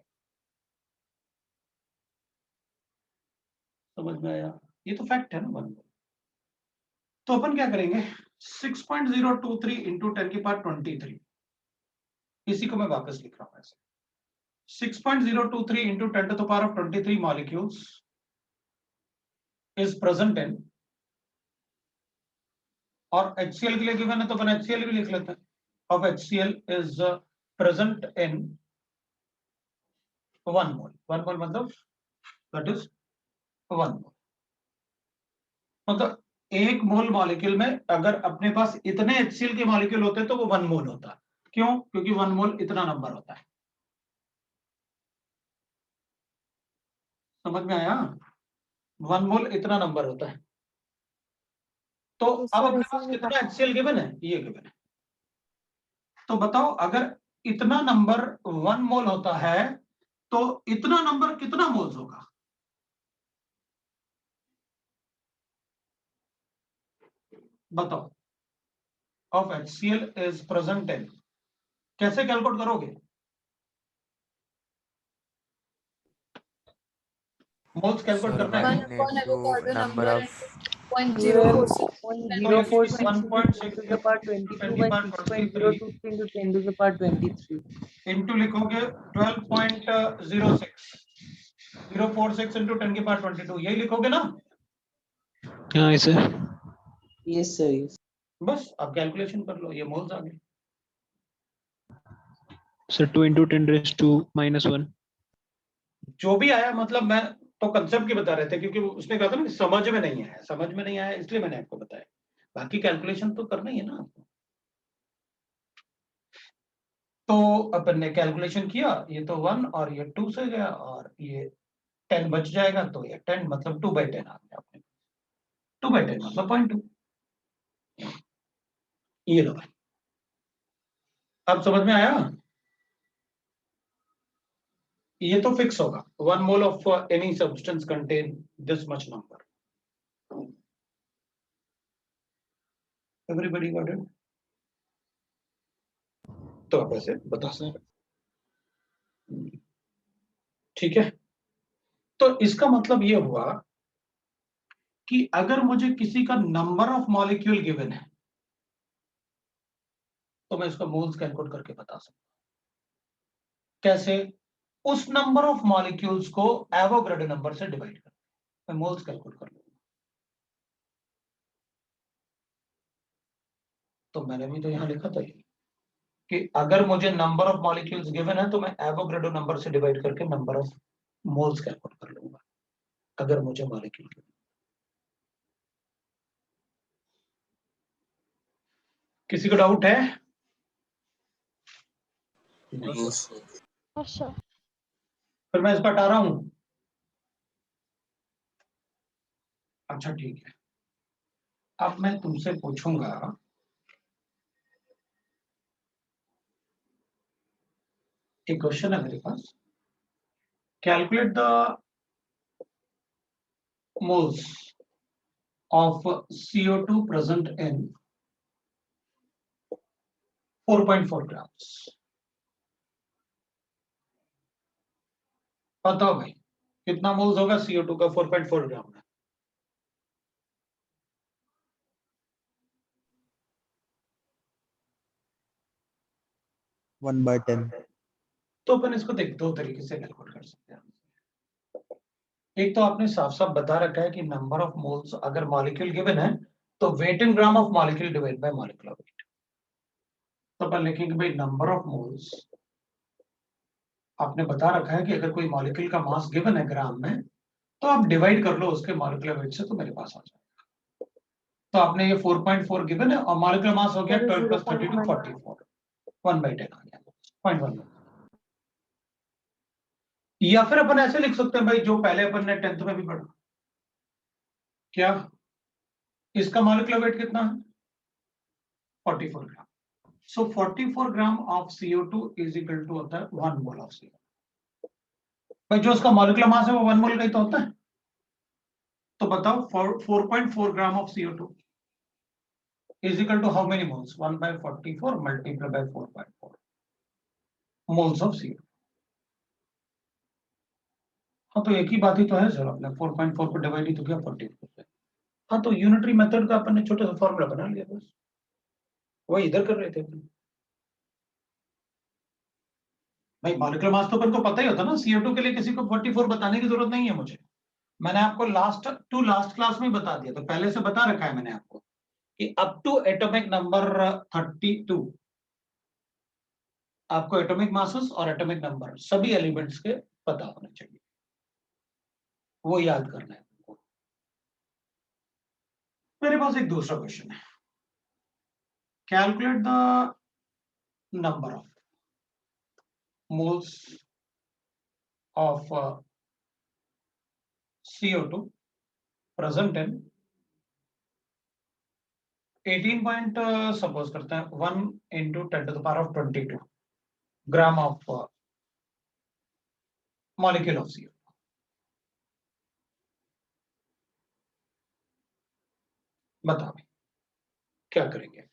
समझ में आया? ये तो फैक्ट है ना 1 मोल। तो अपन क्या करेंगे, 6.023 into 10 की पावर 23, इसी को मैं वापस लिख रहा हूं ऐसे, 6.023 into 10 to the power of 23 molecules is present in, और HCl के लिए गिवन है तो अपन HCl भी लिख लेते हैं, of HCl is present in 1 mole। 1 mole मतलब that is 1 mole। मतलब 1 मोल मॉलिक्यूल में अगर अपने पास इतने HCl के मॉलिक्यूल होते तो वो 1 मोल होता। क्यों? क्योंकि 1 मोल इतना नंबर होता है। समझ में आया? 1 मोल इतना नंबर होता है। तो अब अपने पास कितना HCl गिवन है? ये गिवन है। तो बताओ अगर इतना नंबर 1 मोल होता है तो इतना नंबर कितना मोल्स होगा? बताओ। ऑफ HCl इज प्रेजेंट इन, कैसे कैलकुलेट करोगे? मोल्स कैलकुलेट Sir, करना है। 1 upon into avocado number number of into 0.046 0.046 into 10 to the power 22 by 6.023 6.023 into 10 to the power 23. Into लिखोगे 12.06 046 इंटू 10 की पावर 22, यही लिखोगे ना? हाँ sir. Yes, sir. Yes. बस आप कैलकुलेशन कर लो, ये मोल्स आ गए। Sir 2 into 10 raised to -1. जो भी आया, मतलब मैं तो कंसेप्ट की बता रहे थे, क्योंकि उसने कहा था ना कि समझ में नहीं आया, समझ में नहीं आया इसलिए मैंने आपको बताया। बाकी कैलकुलेशन तो करना ही है ना आपको। तो अपन ने कैलकुलेशन किया, ये तो 1 और ये 2 से गया, और ये 10 बच जाएगा, तो ये 10 मतलब 2/10 आ गया अपने। 2/10 मतलब 0.2। ये लो भाई, अब समझ में आया? ये तो फिक्स होगा, 1 mole of any substance contain this much number. Everybody got it? तो आप ऐसे बता सकते, ठीक है? तो इसका मतलब ये हुआ कि अगर मुझे किसी का नंबर ऑफ मॉलिक्यूल गिवन है, तो मैं इसको मोल्स कैलकुलेट करके बता सकता हूं। कैसे? उस नंबर ऑफ मॉलिक्यूल्स को एवोगाड्रो नंबर से डिवाइड कर मैं मोल्स कैलकुलेट कर लूंगा। तो मैंने भी तो यहां लिखा था ये कि अगर मुझे नंबर ऑफ मॉलिक्यूल्स गिवन है तो मैं एवोगाड्रो नंबर से डिवाइड करके नंबर ऑफ मोल्स कैलकुलेट कर लूंगा अगर मुझे मॉलिक्यूल गिवन। किसी को डाउट है? नहीं। अच्छा। फिर मैं इसको हटा रहा हूं। अच्छा ठीक है, अब मैं तुमसे पूछूंगा एक क्वेश्चन है मेरे पास। Calculate the moles of CO2 present in 4.4 grams। बताओ भाई कितना मोल्स होगा CO2 का 4.4 ग्राम में? 1/10। तो अपन इसको देख दो तरीके से कैलकुलेट कर सकते हैं। एक तो आपने साफ साफ बता रखा है कि नंबर ऑफ मोल्स अगर मॉलिक्यूल गिवन है तो weight in gram of molecule divide by molecular weight. तो अपन लिखेंगे भाई नंबर ऑफ मोल्स, आपने बता रखा है कि अगर कोई मॉलिक्यूल का मास गिवन है ग्राम में तो आप डिवाइड कर लो उसके मॉलिक्यूलर वेट से, तो मेरे पास आ जाएगा। तो आपने ये 4.4 गिवन है और मॉलिक्यूलर मास हो गया 12 + 32 44, 1/10 आ गया 0.1। या फिर अपन ऐसे लिख सकते हैं भाई जो पहले अपन ने 10th में भी पढ़ा, क्या इसका मॉलिक्यूलर वेट कितना है? 44 gram. So 44 gram of CO2 is equal to होता है 1 मोल ऑफ CO2। भाई जो उसका मॉलिक्यूलर मास है वो 1 मोल का ही तो होता है। तो बताओ 4.4 gram of CO2 is equal to how many moles? 1/44 multiply by 4.4 moles of CO2। हाँ तो एक ही बात ही तो है सर, अपने 4.4 को डिवाइड ही तो किया 44 से। हाँ तो यूनिटरी मेथड का अपन ने छोटा सा फॉर्मूला बना लिया बस, वही इधर कर रहे थे अपन। भाई मॉलिक्यूलर मास तो अपन को पता ही होता ना, CO2 के लिए किसी को 44 बताने की जरूरत नहीं है मुझे। मैंने आपको लास्ट क्लास में बता दिया, तो पहले से बता रखा है मैंने आपको कि अप टू एटॉमिक नंबर 32 आपको एटॉमिक मासेस और एटॉमिक नंबर सभी एलिमेंट्स के पता होने चाहिए, वो याद करना है आपको। मेरे पास एक दूसरा क्वेश्चन है। Calculate the number of moles of CO2 present in 18 point suppose करते हैं 1 into 10⁻22 gram of molecule of CO2। बताओ क्या करेंगे?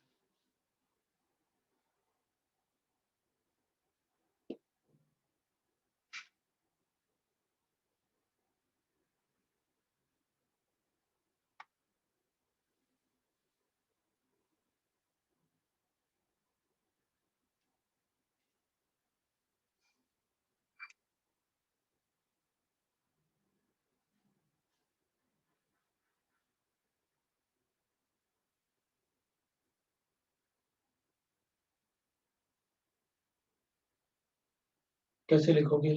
कैसे लिखोगे?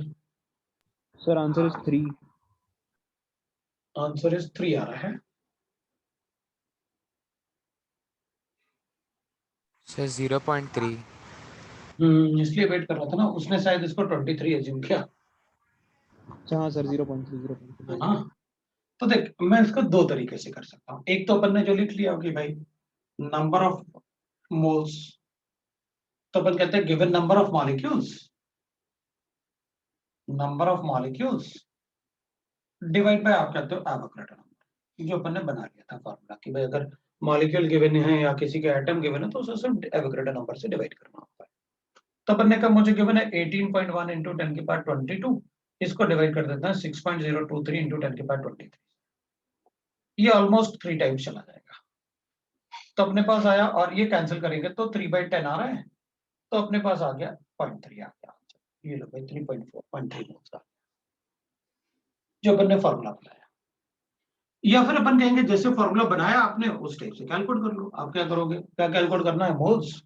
Sir, answer is 3. Answer is 3 आ रहा है। सर 0.3। इसलिए वेट कर रहा था ना, उसने शायद इसको 23 एज्यूम किया हाँ सर 0.3 है ना। तो देख मैं इसको दो तरीके से कर सकता हूँ। एक तो अपन ने जो लिख लिया कि भाई नंबर ऑफ मोल्स, तो अपन कहते हैं given number of molecules divide bye आप कहते हो एवोगाड्रो नंबर, जो अपन ने बना लिया था फॉर्मूला कि भाई अगर मॉलिक्यूल गिवन है या किसी के एटम गिवन है तो उसे सिर्फ एवोगाड्रो नंबर से डिवाइड करना होता है। तो अपन ने कहा मुझे गिवन है 18.1 into 10⁻22, इसको डिवाइड कर देते हैं 6.023 into 10⁻23। ये ऑलमोस्ट 3 टाइम्स चला जाएगा। तो अपने पास आया, और ये कैंसिल करेंगे तो 3/10 आ रहा है, तो अपने पास आ गया 0.3 आ गया आंसर। ये लो भाई 3.4 0.3 मोल्स का जो अपन ने फॉर्मूला बनाया। या फिर अपन कहेंगे जैसे फॉर्मूला बनाया आपने उस टाइप से कैलकुलेट कर लो। आप क्या करोगे, क्या कैलकुलेट करना है, मोल्स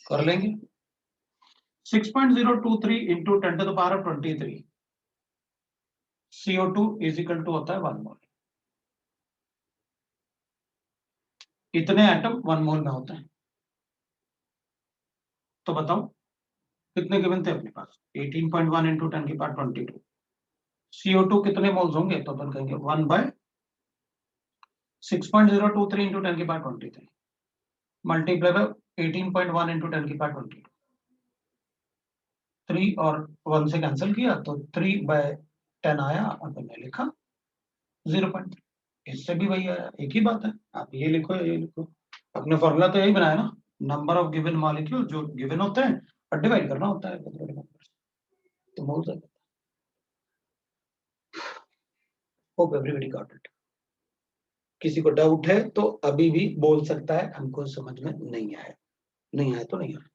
कर लेंगे। 6.023 into 10⁻23 CO2 is equal to होता है 1 मोल। इतने एटम 1 मोल में होते हैं। तो बताओ कितने गिवन थे अपने पास, 18.1 इंटू 10⁻22। CO2 कितने मोल्स होंगे, तो अपन कहेंगे 1/6.023 इंटू 10⁻23 मल्टीप्लाई बाय 18.1 इंटू 10⁻22। 3 और 1 से कैंसिल किया तो 3/10 आया, अपन ने लिखा 0.3। इससे भी वही आया, एक ही बात है। आप ये लिखो या ये लिखो, अपने फॉर्मूला तो यही बनाया ना, नंबर ऑफ गिवन मॉलिक्यूल जो गिवन होते हैं और डिवाइड करना होता है तो मोल्स है। Hope everybody got it. किसी को डाउट है तो अभी भी बोल सकता है, हमको समझ में नहीं आया, नहीं आया तो नहीं आया।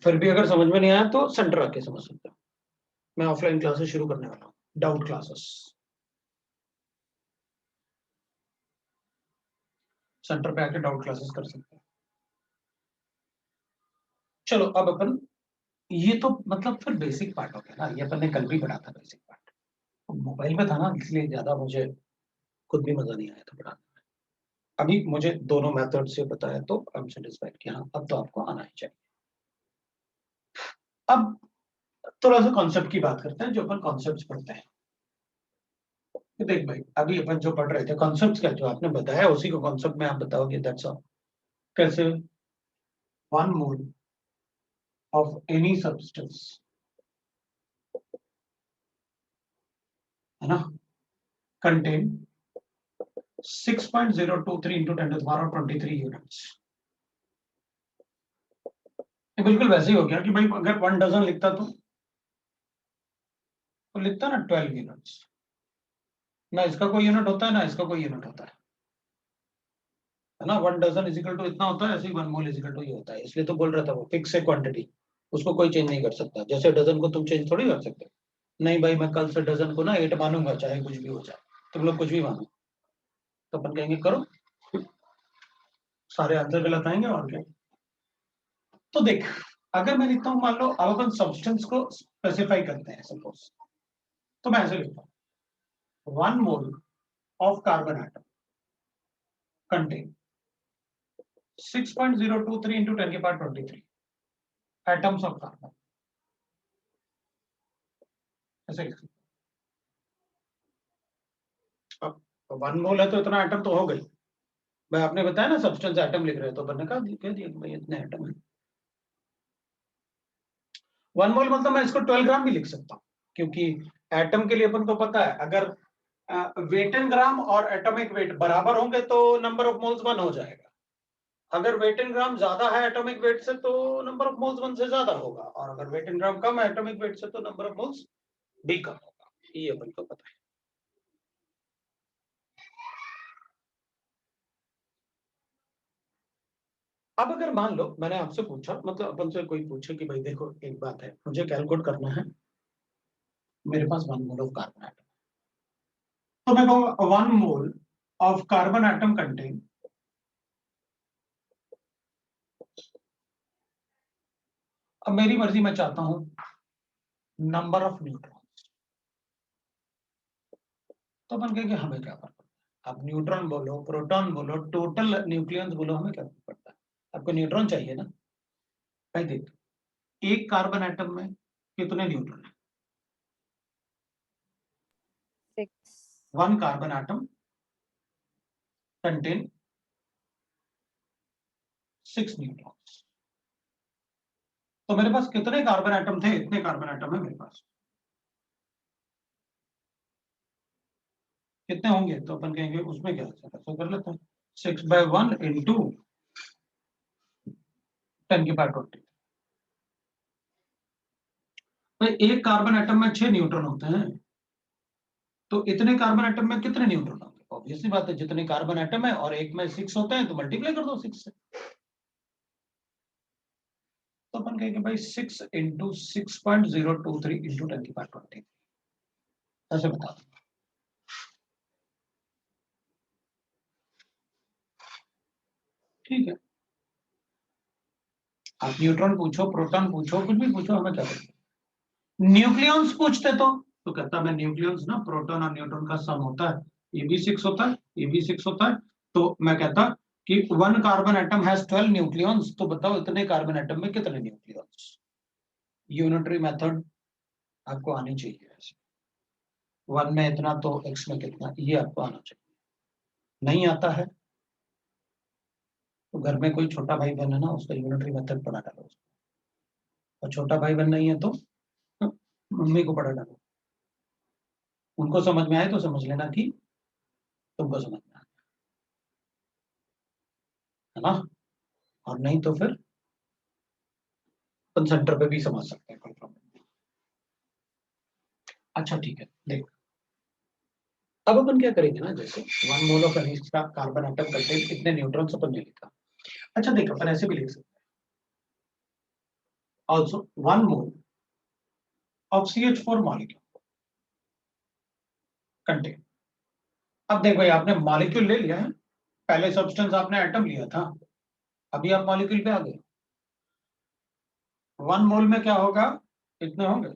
फिर भी अगर समझ में नहीं आया तो सेंटर आके समझ सकते हो। मैं ऑफलाइन क्लासेस शुरू करने वाला हूँ, डाउट क्लासेस। सेंटर पे आके डाउट क्लासेस कर सकते हैं। चलो अब अपन, ये तो मतलब फिर बेसिक पार्ट हो गया ना, ये अपन ने कल भी पढ़ा था बेसिक पार्ट। मोबाइल पे था ना, इसलिए ज्यादा मुझे खुद भी मजा नहीं आया था पढ़ाने में। अभी मुझे दोनों मेथड से बताया तो आई एम सेटिस्फाइड कि हाँ अब तो आपको आना ही चाहिए। अब थोड़ा सा कॉन्सेप्ट की बात करते हैं, जो अपन कॉन्सेप्ट पढ़ते हैं। तो देख भाई, अभी अपन जो पढ़ रहे थे कॉन्सेप्ट क्या, जो आपने बताया उसी को कॉन्सेप्ट में आप बताओगे, दैट्स ऑल। कैसे 1 मोल ऑफ एनी सब्सटेंस, है ना, कंटेन 6.023 इंटू 10⁻23 यूनिट्स। ये बिल्कुल वैसे ही हो गया कि भाई अगर 1 डजन लिखता तो लिखता ना 12 यूनिट्स। ना इसका कोई यूनिट होता है ना इसका कोई यूनिट होता है ना। 1 डजन इज इक्वल टू इतना होता है, ऐसे ही 1 मोल इज इक्वल टू ये होता है। इसलिए तो बोल रहा था वो फिक्स है क्वांटिटी, उसको कोई चेंज नहीं कर सकता। जैसे डजन को तुम चेंज थोड़ी कर सकते, नहीं भाई मैं कल से डजन को ना 8 मानूंगा चाहे कुछ भी हो जाए, तुम लोग कुछ भी मानो। तो अपन कहेंगे करो, सारे आंसर गलत आएंगे और क्या। तो देख, अगर मैं लिखता हूं, मान लो अब अपन सब्सटेंस को स्पेसिफाई करते हैं सपोज, तो मैं ऐसे लिखता हूं 1 mole of carbon atom contain 6.023 into 10⁻23 atoms of carbon. ऐसे लिख, अब 1 मोल है तो इतना एटम तो हो गई। भाई आपने बताया ना सब्सटेंस एटम लिख रहे हैं, तो अपन ने कह दिया कि भाई इतने एटम है। 1 मोल मतलब मैं इसको 12 ग्राम भी लिख सकता हूँ, क्योंकि एटम के लिए अपन को पता है अगर वेट इन ग्राम और एटॉमिक वेट बराबर होंगे तो नंबर ऑफ मोल्स 1 हो जाएगा। अगर वेट इन ग्राम ज्यादा है एटॉमिक वेट से तो नंबर ऑफ मोल्स 1 से ज्यादा होगा, और अगर वेट इन ग्राम कम है एटॉमिक वेट से तो नंबर ऑफ मोल्स भी कम होगा। ये अपन को पता है। अब अगर मान लो मैंने आपसे पूछा, मतलब अपन से कोई पूछे कि भाई देखो एक बात है, मुझे कैलकुलेट करना है, मेरे पास 1 मोल ऑफ कार्बन एटम, तो मैं कहूंगा 1 mole of carbon atom contain अब मेरी मर्जी, मैं चाहता हूं नंबर ऑफ न्यूट्रॉन्स, तो अपन कहेंगे हमें क्या फर्क पड़ता है। आप न्यूट्रॉन बोलो प्रोटॉन बोलो टोटल न्यूक्लियंस बोलो, हमें क्या फर्क पड़ता है। आपको न्यूट्रॉन चाहिए ना। भाई देख, एक कार्बन एटम में कितने न्यूट्रॉन है, 6. 1 कार्बन एटम कंटेन 6 न्यूट्रॉन्स। तो मेरे पास कितने कार्बन एटम थे, इतने कार्बन एटम है मेरे पास। कितने होंगे, तो अपन कहेंगे उसमें क्या ऐसा कर लेते हैं 6/1 इंटू 10⁻20। भाई एक कार्बन एटम में 6 न्यूट्रॉन होते हैं, तो इतने कार्बन एटम में कितने न्यूट्रॉन होंगे? ऑब्वियसली बात है, जितने कार्बन एटम है और एक में 6 होते हैं तो मल्टीप्लाई कर दो 6 से। तो अपन कहेंगे भाई 6 इंटू 6.023 इंटू 10⁻20, ऐसे बता दो। ठीक है, आप न्यूट्रॉन पूछो, प्रोटॉन पूछो, कुछ भी पूछो, हमें क्या करेंगे। न्यूक्लियॉन्स पूछते तो कहता मैं न्यूक्लियॉन्स ना प्रोटॉन और न्यूट्रॉन का सम होता है, ये भी 6 होता है, ये भी 6 होता है, तो मैं कहता कि 1 कार्बन एटम हैज 12 न्यूक्लियॉन्स, तो बताओ इतने कार्बन एटम में कितने न्यूक्लियॉन्स। यूनिटरी मेथड आपको आनी चाहिए ऐसे, 1 में इतना तो x में कितना, ये आपको आना चाहिए। नहीं आता है तो घर में कोई छोटा भाई बहन है ना, उसका यूनिटरी मेथड पढ़ा डालो उसको, और छोटा भाई बहन नहीं है तो मम्मी को पढ़ा डालो, उनको समझ में आए तो समझ लेना कि तुमको समझ में आया, है ना, और नहीं तो फिर अपन सेंटर पे भी समझ सकते हैं, कोई प्रॉब्लम नहीं। अच्छा ठीक है, देख अब अपन क्या करेंगे ना, जैसे 1 mole of any carbon atom contain कितने न्यूट्रॉन्स, अपन ने लिखा। अच्छा देख अपन ऐसे भी लिख सकते हैं, also 1 mole of CH4 molecule contain. अब देख भाई, आपने मॉलिक्यूल ले लिया है, पहले सब्सटेंस आपने एटम लिया था, अभी आप मॉलिक्यूल पे आ गए। 1 मोल में क्या होगा, कितने होंगे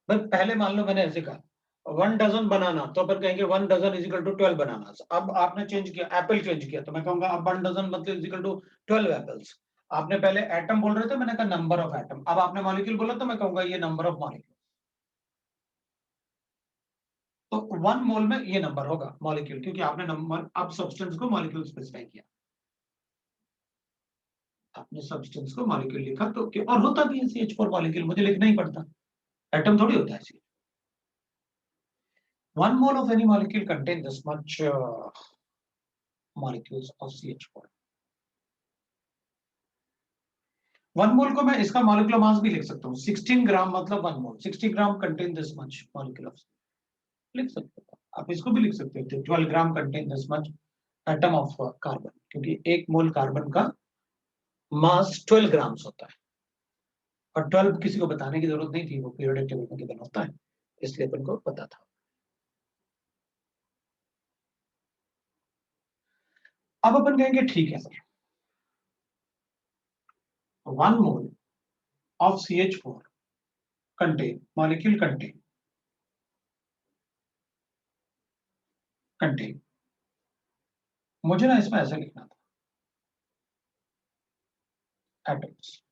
भाई, पहले मान लो मैंने ऐसे कहा 1 डजन बनाना, तो अपन कहेंगे 1 डजन इज इक्वल टू 12 बनाना। अब आपने चेंज किया, एप्पल चेंज किया, तो मैं कहूंगा अब 1 डजन मतलब इज इक्वल टू 12 एप्पल्स। आपने पहले एटम बोल रहे थे, मैंने कहा नंबर ऑफ एटम, अब आपने मॉलिक्यूल बोला तो मैं कहूंगा ये नंबर ऑफ मॉलिक्यूल। तो 1 मोल में ये नंबर होगा मॉलिक्यूल, क्योंकि आपने नंबर, अब सब्सटेंस को मॉलिक्यूल स्पेसिफाई किया, आपने सब्सटेंस को मॉलिक्यूल लिखा, तो और होता भी है CH4 मॉलिक्यूल, मुझे लिखना ही पड़ता, एटम थोड़ी होता है। 1 mole of any molecule contain this much molecules of CH4. 1 मोल को मैं इसका मॉलिक्यूलर मास भी लिख सकता हूँ, 16 ग्राम मतलब 1 mole, 60 gram contain this much molecule of, लिख सकते हो आप, इसको भी लिख सकते हो 12 gram contain this much atom of carbon, क्योंकि 1 मोल कार्बन का मास 12 ग्राम्स होता है, और 12 किसी को बताने की जरूरत नहीं थी, वो पीरियोडिक टेबल में गिवन होता है, इसलिए अपन को पता था। अब अपन कहेंगे ठीक है sir, 1 mole of CH4 contain molecule contain, मुझे ना इसमें ऐसे लिखना था एटम्स,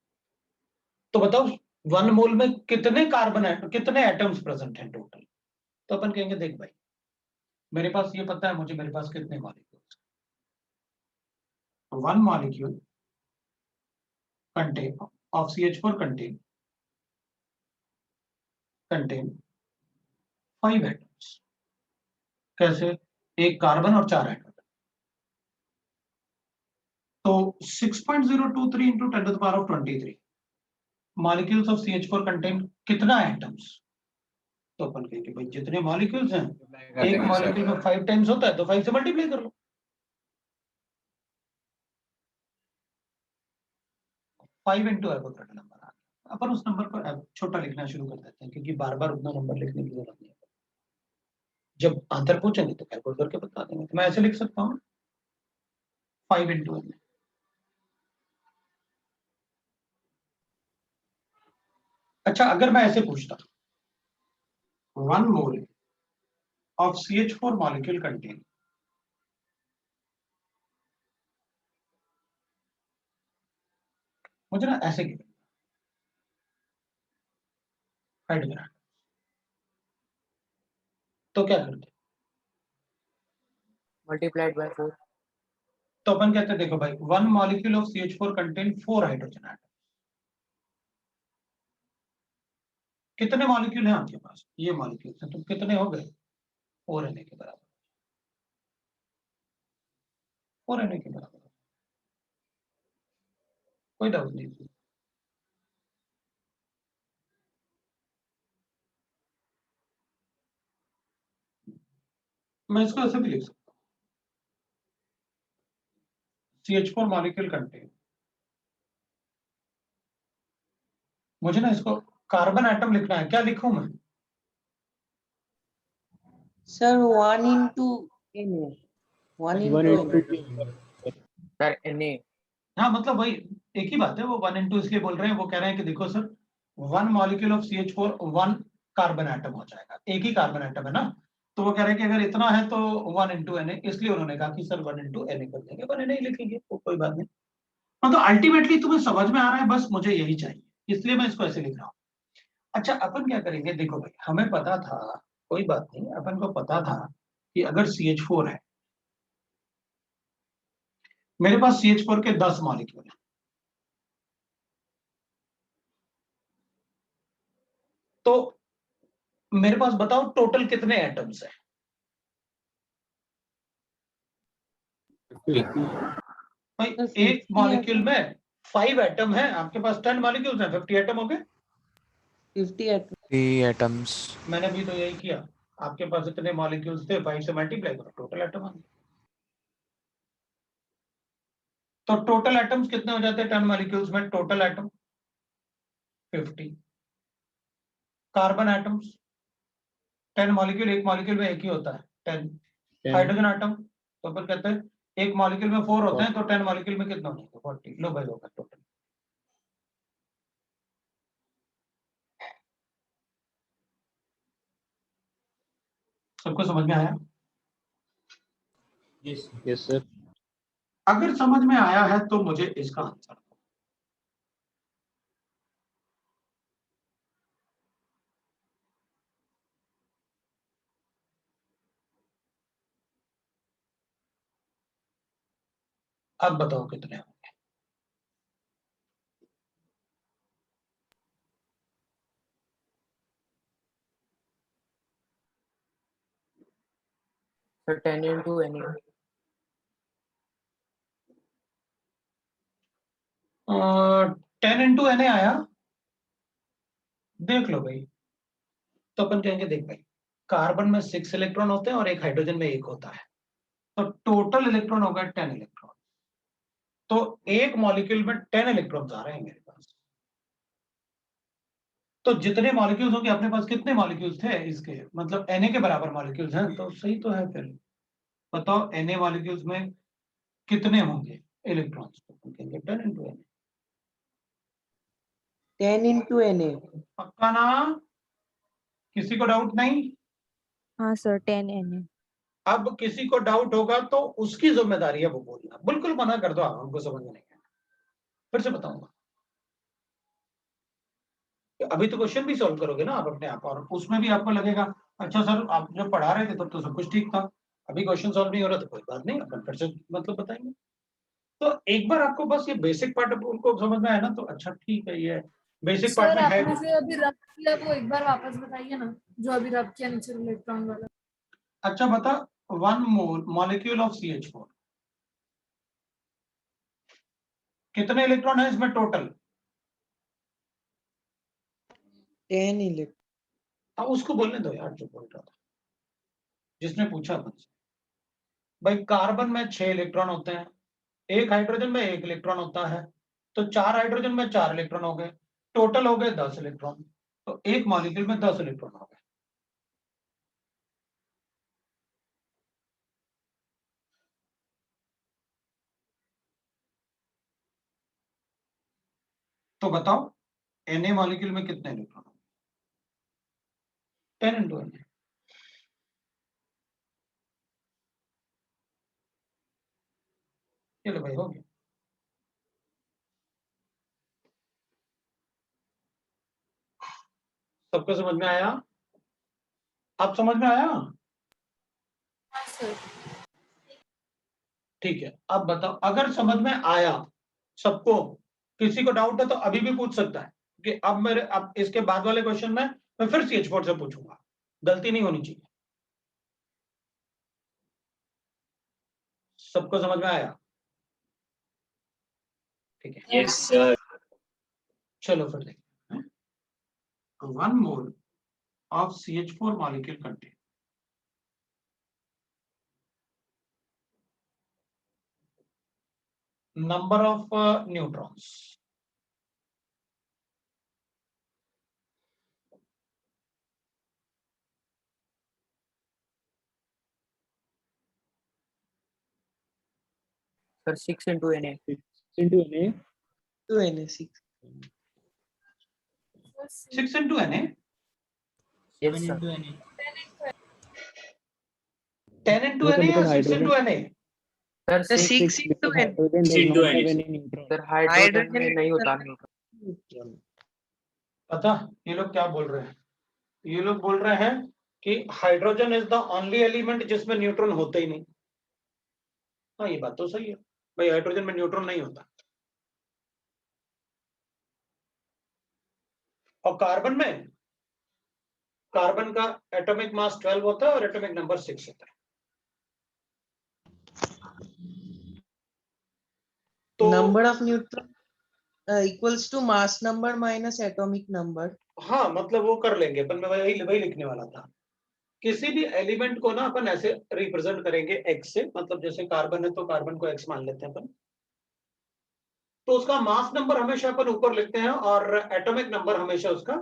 तो बताओ 1 मोल में कितने कार्बन एटम, कितने एटम्स प्रेजेंट हैं टोटल। तो अपन कहेंगे देख भाई, मेरे पास ये पता है मुझे, मेरे पास कितने molecules, 1 molecule contain of CH4 contain 5 atoms. कैसे, एक कार्बन और 4 एटम, तो 6.023 into 10⁻23 molecules of CH4 contain कितना एटम्स। तो अपन कहेंगे भाई जितने मॉलिक्यूल्स हैं, एक मॉलिक्यूल में 5 टाइम्स होता है, तो 5 से मल्टीप्लाई कर लो। 5 इंटू एवोगैड्रो नंबर आ गया, अपन उस नंबर को छोटा लिखना शुरू कर देते हैं, क्योंकि बार बार उतना नंबर लिखने की जरूरत नहीं है, जब आंसर पूछेंगे तो कैलकुलेट करके बता देंगे। तो मैं ऐसे लिख सकता हूँ 5 इंटू एन। अच्छा अगर मैं ऐसे पूछता 1 mole of CH4 molecule contain, मुझे ना ऐसे गिवन हाइड्रोजन, तो क्या करते, multiplied by 4. तो अपन कहते हैं देखो भाई 1 molecule of CH4 contain 4 hydrogen atom. कितने मॉलिक्यूल हैं आपके पास, ये मॉलिक्यूल हैं, तो कितने हो गए, 4 Na के बराबर, 4 Na के बराबर, कोई डाउट नहीं। मैं इसको ऐसे भी लिख सकता हूँ, CH4 मॉलिक्यूल कंटेन, मुझे ना इसको कार्बन एटम लिखना है, क्या लिखूं मैं? Sir, 1 into Na. 1 1 into into Na. Sir Na. हाँ मतलब वही एक ही बात है, वो 1 into इसलिए बोल रहे हैं, वो कह रहे हैं कि देखो sir 1 molecule of CH4 1 carbon atom हो जाएगा, एक ही कार्बन एटम है ना, तो वो कह रहे हैं कि अगर इतना है तो 1 into Na, इसलिए उन्होंने कहा कि सर 1 into Na कर देंगे, 1 Na ही लिखेंगे, तो कोई बात नहीं। मतलब अल्टीमेटली तुम्हें समझ में आ रहा है, बस मुझे यही चाहिए, इसलिए मैं इसको ऐसे लिख रहा हूँ। अच्छा अपन क्या करेंगे, देखो भाई हमें पता था, कोई बात नहीं, अपन को पता था कि अगर CH4 है, मेरे पास CH4 के 10 मॉलिक्यूल है, तो मेरे पास बताओ टोटल कितने एटम्स है? 50. भाई Sir, एक 50 मॉलिक्यूल atom. में 5 एटम है, आपके पास 10 मॉलिक्यूल्स हैं, 50 एटम हो गए। 50 atom. 3 atoms. मैंने भी तो यही किया, आपके पास इतने मॉलिक्यूल्स थे, 5 से मल्टीप्लाई करो, टोटल एटम आ गए। तो टोटल एटम्स कितने हो जाते हैं 10 मॉलिक्यूल्स में? Total atom 50। Carbon atoms 10 molecule, एक मॉलिक्यूल में एक ही होता है 10। 10 हाइड्रोजन एटम, तो अपन कहते हैं एक मॉलिक्यूल में 4 होते हैं, तो 10 मॉलिक्यूल में कितना हो जाएगा? 40। लो भाई होगा टोटल। सबको समझ में आया? Yes. yes sir अगर समझ में आया है तो मुझे इसका आंसर दो। अब बताओ कितने होंगे? Sir 10 into Na. 10 into Na आया, देख लो भाई। तो अपन कहेंगे देख भाई, कार्बन में 6 इलेक्ट्रॉन होते हैं और एक हाइड्रोजन में एक होता है, तो टोटल इलेक्ट्रॉन होगा 10 इलेक्ट्रॉन। तो एक मॉलिक्यूल में 10 इलेक्ट्रॉन्स आ रहे हैं मेरे पास। तो जितने मॉलिक्यूल्स होंगे, अपने पास कितने मॉलिक्यूल्स थे इसके, मतलब Na के बराबर मॉलिक्यूल्स हैं, तो सही तो है। फिर बताओ Na मॉलिक्यूल्स में कितने होंगे इलेक्ट्रॉन्स? तो अपन कहेंगे 10 इंटू Na। 10 into Na. पक्का ना? किसी को डाउट नहीं? हाँ सर 10 Na। अब किसी को डाउट होगा तो उसकी जिम्मेदारी है वो बोलना, बिल्कुल मना कर दो, हमको समझ में नहीं आया। फिर से बताऊंगा, अभी तो क्वेश्चन भी सॉल्व करोगे ना आप अपने आप, और उसमें भी आपको लगेगा अच्छा सर आप जब पढ़ा रहे थे तब तो सब कुछ ठीक था, अभी क्वेश्चन सॉल्व नहीं हो रहा, तो कोई बात नहीं, अपन फिर से मतलब बताएंगे। तो एक बार आपको बस ये बेसिक पार्ट को समझ में आया ना, तो अच्छा ठीक है, ये बेसिक पार्ट सर में है। आपने जो अभी रब किया वो एक बार वापस बताइए ना, जो अभी रब किया नीचे इलेक्ट्रॉन वाला। अच्छा बता, 1 मोल मॉलिक्यूल ऑफ CH4 कितने इलेक्ट्रॉन है इसमें टोटल? 10 electron. अब उसको बोलने दो यार जो बोल रहा था, जिसने पूछा मुझसे। भाई कार्बन में 6 इलेक्ट्रॉन होते हैं, एक हाइड्रोजन में 1 इलेक्ट्रॉन होता है, तो 4 हाइड्रोजन में 4 इलेक्ट्रॉन हो गए, टोटल हो गए 10 इलेक्ट्रॉन। तो एक मॉलिक्यूल में 10 इलेक्ट्रॉन हो गए। तो बताओ Na मॉलिक्यूल में कितने इलेक्ट्रॉन होंगे? 10 इंटू Na। चलो भाई हो गया। सबको समझ में आया? अब समझ में आया? हाँ सर। ठीक है, अब बताओ अगर समझ में आया सबको, किसी को डाउट है तो अभी भी पूछ सकता है कि अब इसके बाद वाले क्वेश्चन में मैं फिर CH4 से पूछूंगा, गलती नहीं होनी चाहिए। सबको समझ में आया? ठीक है, यस सर। चलो फिर देखते हैं। 1 mole of CH4 molecule contain number of neutrons. Sir, 6 into Na. 6 into Na. 2 Na 6. 6 into Na. Yes, sir. 10 into Yes, sir, Na because or 6 into hydrogen- Na? Sir, 6 6 into because N. hydrogen does into not Na, have sir. any neutron. Sir, hydrogen में Hydrogen नहीं is होता the- neutron. पता ये लोग क्या बोल रहे हैं? ये लोग बोल रहे हैं कि hydrogen is the only element जिसमें न्यूट्रॉन होते ही नहीं। हाँ, ये बात तो सही है भाई, हाइड्रोजन में न्यूट्रॉन नहीं होता। और कार्बन का एटॉमिक मास 12 होता है और एटॉमिक नंबर 6 होता है। तो number of neutron equals to mass number minus atomic number. हाँ, मतलब वो कर लेंगे अपन, मैं वही लिखने वाला था। किसी भी एलिमेंट को ना अपन ऐसे रिप्रेजेंट करेंगे x से, मतलब जैसे कार्बन है तो कार्बन को x मान लेते हैं अपन, तो उसका मास नंबर हमेशा अपन ऊपर लिखते हैं और एटॉमिक नंबर हमेशा उसका,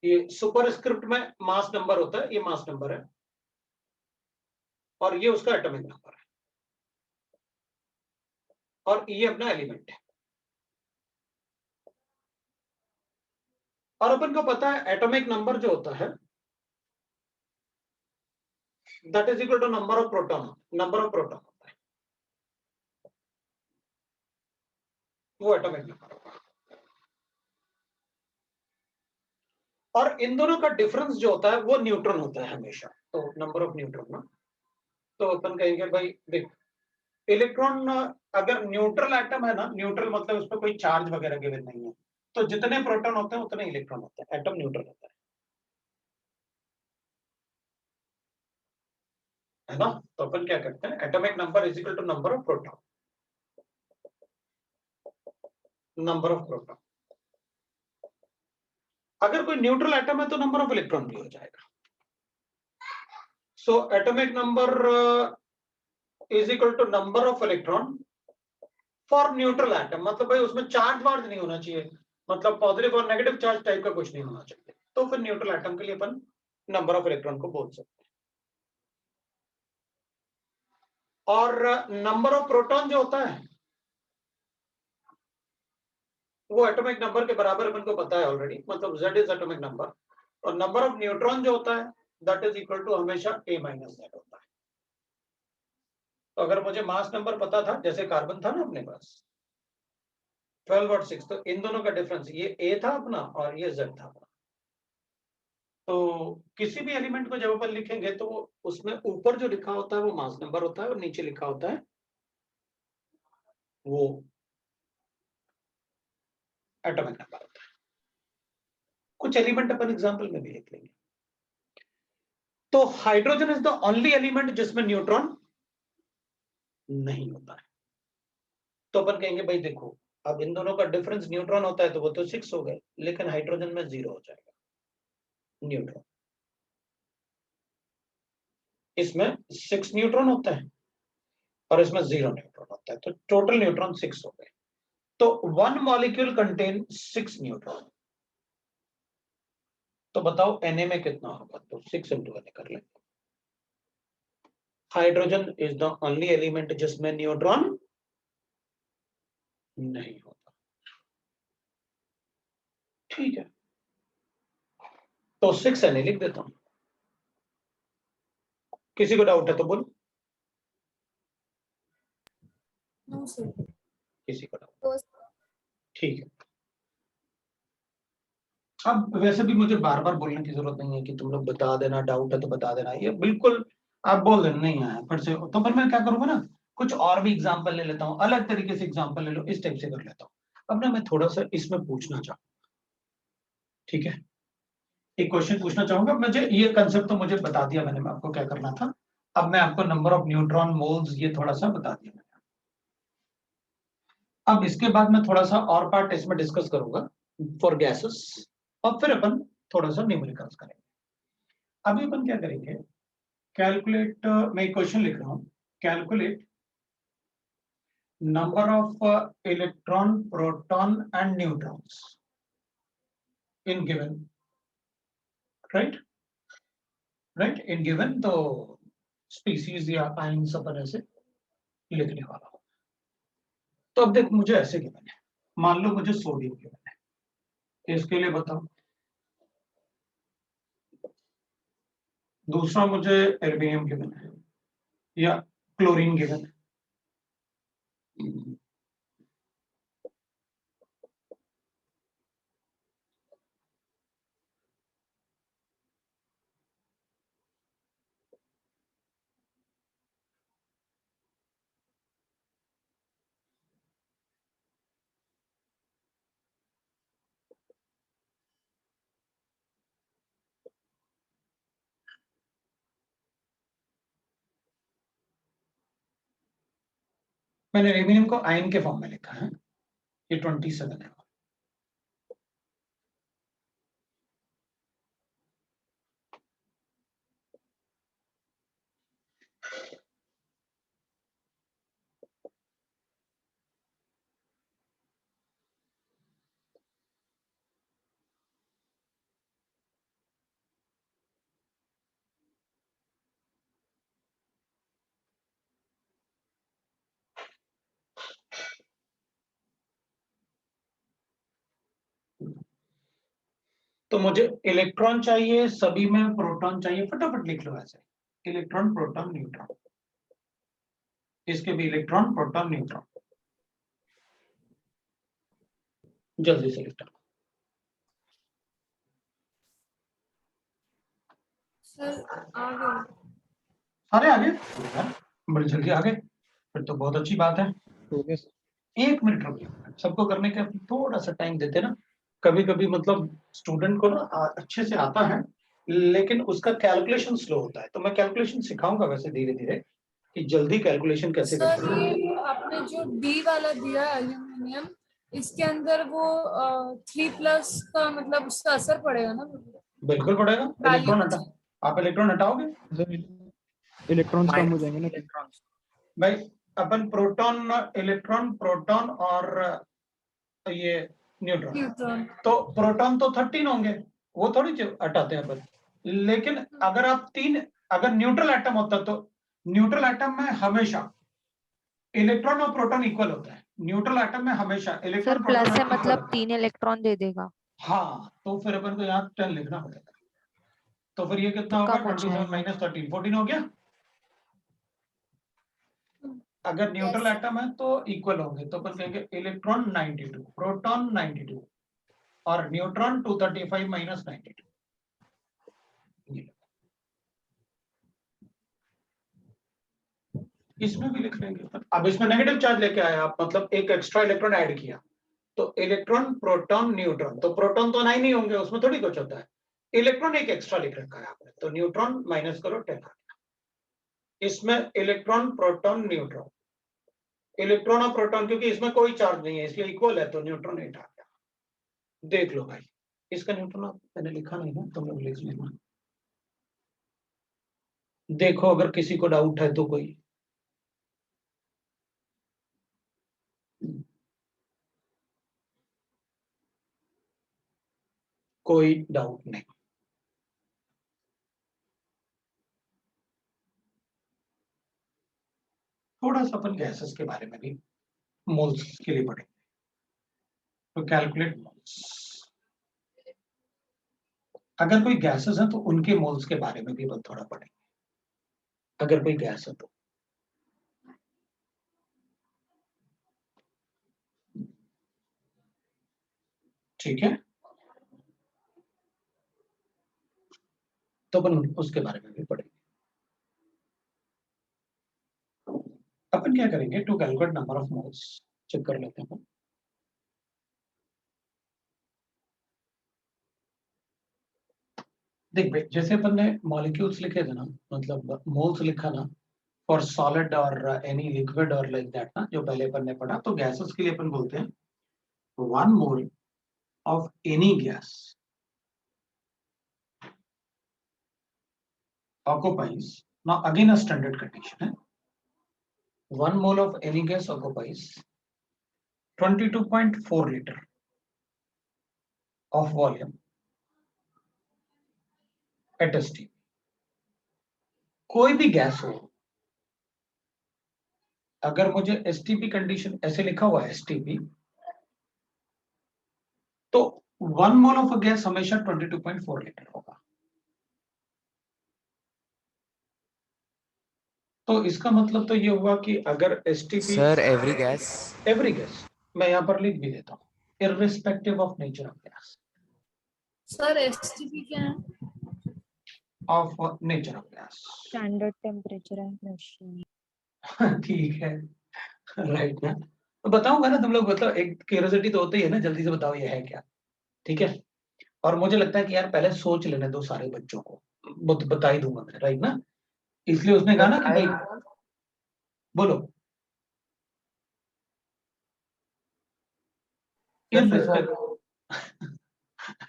ये सुपरस्क्रिप्ट में मास नंबर होता है, ये मास नंबर है और ये उसका एटॉमिक नंबर है और ये अपना एलिमेंट है। और अपन को पता है एटॉमिक नंबर जो होता है that is equal to number of proton होता है, वो एटॉमिक नंबर होगा। और इन दोनों का डिफरेंस जो होता है वो न्यूट्रॉन होता है हमेशा, तो नंबर ऑफ न्यूट्रॉन ना, तो अपन कहेंगे भाई देख, इलेक्ट्रॉन अगर न्यूट्रल एटम है ना, न्यूट्रल मतलब उसमें कोई चार्ज वगैरह गिवन नहीं है, तो जितने प्रोटॉन होते हैं उतने इलेक्ट्रॉन होते हैं, एटम न्यूट्रल होता है ना। तो अपन क्या करते हैं, atomic number is equal to number of proton, number of proton. अगर कोई न्यूट्रल एटम है तो नंबर ऑफ इलेक्ट्रॉन भी हो जाएगा। So atomic number is equal to number of electron for neutral atom, मतलब भाई उसमें चार्ज वार्ज नहीं होना चाहिए, मतलब पॉजिटिव और नेगेटिव चार्ज टाइप का कुछ नहीं होना चाहिए, तो फिर न्यूट्रल एटम के लिए अपन नंबर ऑफ इलेक्ट्रॉन को बोल सकते हैं। और नंबर ऑफ प्रोटॉन जो होता है वो एटॉमिक नंबर के बराबर अपन को पता है ऑलरेडी, मतलब Z इज एटॉमिक नंबर, और नंबर ऑफ न्यूट्रॉन जो होता है दैट इज इक्वल टू हमेशा A माइनस Z होता है। तो अगर मुझे मास नंबर पता था, जैसे कार्बन था ना अपने पास 12 और 6, तो इन दोनों का डिफरेंस ये A था अपना और ये Z था अपना। तो किसी भी एलिमेंट को जब अपन लिखेंगे तो उसमें ऊपर जो लिखा होता है वो मास नंबर होता है और नीचे लिखा होता है वो एटॉमिक नंबर होता है। कुछ एलिमेंट अपन एग्जांपल में भी लिख लेंगे। तो hydrogen is the only element जिसमें न्यूट्रॉन नहीं होता है। तो अपन कहेंगे भाई देखो, अब इन दोनों का डिफरेंस न्यूट्रॉन होता है तो वो तो 6 हो गए, लेकिन हाइड्रोजन में 0 हो जाएगा न्यूट्रॉन। इसमें 6 न्यूट्रॉन होता है और इसमें 0 न्यूट्रॉन होता है, तो टोटल न्यूट्रॉन 6 हो गए। तो 1 मॉलिक्यूल कंटेन 6 न्यूट्रॉन। तो बताओ Na में कितना होगा, तो 6 into Na कर लेंगे। Hydrogen is the only element जिसमें न्यूट्रॉन नहीं होता, ठीक है। तो 6 Na लिख देता हूं। किसी को डाउट है तो बोलो, No, sir. किसी को डाउट, ठीक है। अब वैसे भी मुझे बार बार बोलने की जरूरत नहीं है कि तुम लोग बता देना, डाउट है तो बता देना, ये बिल्कुल आप बोल देना नहीं आया फिर से। तो फिर मैं क्या करूंगा ना, कुछ और भी एग्जांपल ले लेता हूं, अलग तरीके से एग्जांपल ले लो, इस टाइप से कर लेता हूं। अब ना मैं थोड़ा सा इसमें पूछना चाहूंगा, ठीक है, एक क्वेश्चन पूछना चाहूंगा। मुझे ये कंसेप्ट तो मुझे बता दिया मैंने, मैं आपको क्या करना था। अब मैं आपको नंबर ऑफ न्यूट्रॉन मोल्स ये थोड़ा सा बता दिया मैंने। अब इसके बाद मैं थोड़ा सा और पार्ट इसमें डिस्कस करूंगा फॉर गैसेस, और फिर अपन थोड़ा सा न्यूमेरिकल्स करेंगे। अभी अपन क्या करेंगे, कैलकुलेट, मैं एक क्वेश्चन लिख रहा हूं, calculate number of electron, proton and neutrons in given, right? Right, in given तो species या आयंस अपन ऐसे लिखने वाला हूं। तो अब देख मुझे ऐसे गिवन है, मान लो मुझे सोडियम गिवन है, इसके लिए बताओ। दूसरा मुझे एल्युमिनियम गिवन है या क्लोरीन गिवन है। मैंने एल्युमिनियम को आयन के फॉर्म में लिखा है, ये 27 है। तो मुझे इलेक्ट्रॉन चाहिए, सभी में प्रोटॉन चाहिए, फटाफट लिख लो ऐसे, इलेक्ट्रॉन प्रोटॉन न्यूट्रॉन, इसके भी इलेक्ट्रॉन प्रोटॉन न्यूट्रॉन, जल्दी से लिख लो। सर आगे सारे आगे, बड़ी जल्दी आगे, फिर तो बहुत अच्छी बात है। हो गया सर। 1 मिनट रुकिए, सबको करने के थोड़ा सा टाइम देते ना, कभी कभी मतलब स्टूडेंट को ना अच्छे से आता है लेकिन उसका कैलकुलेशन स्लो होता है, तो मैं कैलकुलेशन सिखाऊंगा वैसे धीरे धीरे कि जल्दी कैलकुलेशन कैसे सर करते हैं। ये आपने जो डी वाला दिया एल्यूमिनियम, इसके अंदर वो 3+ का मतलब उसका असर पड़ेगा ना? बिल्कुल पड़ेगा। इलेक्ट्रॉन हटा, आप इलेक्ट्रॉन हटाओगे सर इलेक्ट्रॉन्स कम हो minus जाएंगे ना। electrons. भाई, अपन प्रोटॉन, इलेक्ट्रॉन, प्रोटॉन और ये न्यूट्रॉन, न्यूट्रॉन। तो प्रोटॉन तो 13 होंगे, वो थोड़ी हटाते हैं अपन। लेकिन अगर आप अगर न्यूट्रल एटम होता तो न्यूट्रल एटम में हमेशा इलेक्ट्रॉन और प्रोटॉन इक्वल होता है। न्यूट्रल एटम में हमेशा सर इलेक्ट्रॉन प्लस प्रोटॉन है इक्वल मतलब होता है। 3 इलेक्ट्रॉन दे देगा। हाँ, तो फिर अपन को यहाँ 10 लिखना पड़ेगा। तो फिर ये कितना तो होगा, कम हो 27 जाएगा। माइनस 13, 14 हो गया। अगर न्यूट्रल एटम है तो इक्वल होंगे, तो अपन कहेंगे इलेक्ट्रॉन 92, प्रोटॉन 92 और न्यूट्रॉन 235 माइनस 92। इसमें भी लिख लेंगे। अब इसमें नेगेटिव चार्ज लेके आए आप, मतलब एक एक्स्ट्रा इलेक्ट्रॉन ऐड किया, तो इलेक्ट्रॉन, प्रोटॉन, न्यूट्रॉन, तो प्रोटॉन तो 9 ही होंगे, उसमें थोड़ी कुछ होता है। इलेक्ट्रॉन एक एक्स्ट्रा लिख रखा है आपने, तो न्यूट्रॉन माइनस करो 10 आ गया। इसमें इलेक्ट्रॉन, प्रोटॉन, न्यूट्रॉन, इलेक्ट्रॉन और प्रोटॉन क्योंकि इसमें कोई चार्ज नहीं है इसलिए इक्वल है, तो न्यूट्रॉन 8 आ गया। देख लो भाई, इसका न्यूट्रॉन मैंने लिखा नहीं ना, तुम लोग लिख लेना। देखो अगर किसी को डाउट है तो कोई। कोई डाउट नहीं। थोड़ा सा अपन गैसेस के बारे में भी मोल्स के लिए पढ़ेंगे, तो कैलकुलेट मोल्स। अगर कोई गैसेस है तो उनके मोल्स के बारे में भी अपन थोड़ा पढ़ेंगे, अगर कोई गैस है तो। ठीक है, तो अपन उसके बारे में भी पढ़ेंगे। अपन क्या करेंगे, to calculate number of moles check कर लेते हैं। देख भाई, जैसे अपन ने मॉलिक्यूल्स लिखे थे ना, मतलब मोल्स लिखा ना फॉर सॉलिड और एनी लिक्विड और लाइक दैट ना, जो पहले अपन ने पढ़ा, तो गैसेस के लिए अपन बोलते हैं 1 mole of any gas occupies, now again a standard condition है, 1 mole of any gas occupies 22.4 liter of volume at STP. कोई भी गैस हो, अगर मुझे STP कंडीशन ऐसे लिखा हुआ है STP, तो 1 मोल ऑफ गैस हमेशा 22.4 लीटर होगा। तो इसका मतलब तो ये हुआ कि अगर STP Sir, every gas. Every gas, मैं यहाँ पर लिख भी देता हूँ, irrespective of nature of gas, sir STP क्या है? Of nature of gas. Standard temperature and pressure. ठीक है, राइट ना। तो बताऊंगा ना तुम लोग, मतलब एक क्यूरियोसिटी तो होती है ना, जल्दी से बताओ ये है क्या, ठीक है। और मुझे लगता है कि यार पहले सोच लेने दो सारे बच्चों को, बता ही दूंगा मैं, राइट ना। इसलिए उसने कहा ना कि भाई बोलो,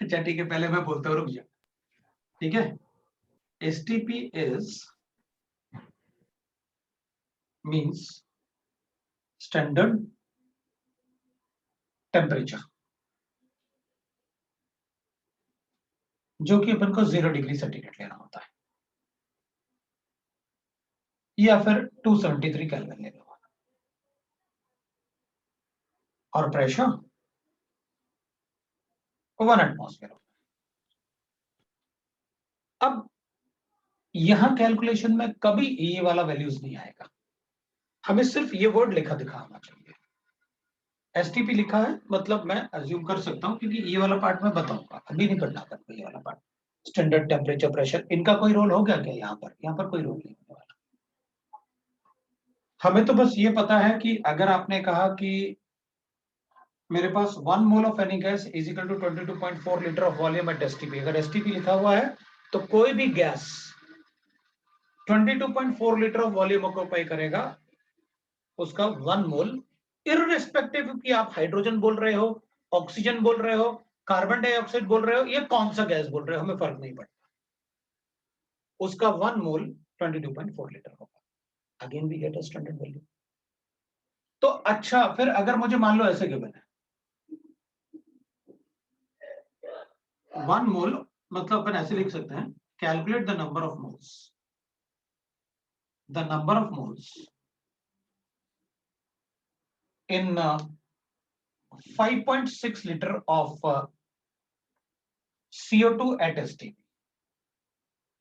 अच्छा ठीक है, पहले मैं बोलता हूँ, रुक जा, ठीक है। STP is means standard temperature, जो कि अपन को 0 डिग्री सेंटीग्रेड लेना होता है, या फिर 273 केल्विन लेना होगा, और प्रेशर 1 एटमॉस्फेयर। अब यहां कैलकुलेशन में कभी ये वाला वैल्यूज नहीं आएगा, हमें सिर्फ ये वर्ड लिखा दिखाना चाहिए। STP लिखा है मतलब मैं अज्यूम कर सकता हूं, क्योंकि ये वाला पार्ट मैं बताऊंगा, अभी नहीं पढ़ना था ये वाला पार्ट। स्टैंडर्ड टेम्परेचर, प्रेशर, इनका कोई रोल हो गया क्या यहाँ पर कोई रोल नहीं होने वाला। हमें तो बस ये पता है कि अगर आपने कहा कि मेरे पास 1 mole of any gas is equal to 22.4 litre of volume at STP, अगर STP लिखा हुआ है तो कोई भी gas 22.4 litre of volume occupy करेगा, उसका 1 मोल, इररिस्पेक्टिव कि आप हाइड्रोजन बोल रहे हो, ऑक्सीजन बोल रहे हो, कार्बन डाइऑक्साइड बोल रहे हो, ये कौन सा गैस बोल रहे हो, हमें फर्क नहीं पड़ता, उसका 1 मोल 22.4 लीटर होगा। Again we get a standard value. तो अच्छा, फिर अगर मुझे मान लो ऐसे गिवन है 1 मोल, मतलब अपन ऐसे लिख सकते हैं, calculate the number of moles, the number of moles in 5.6 liter of CO2 at STP।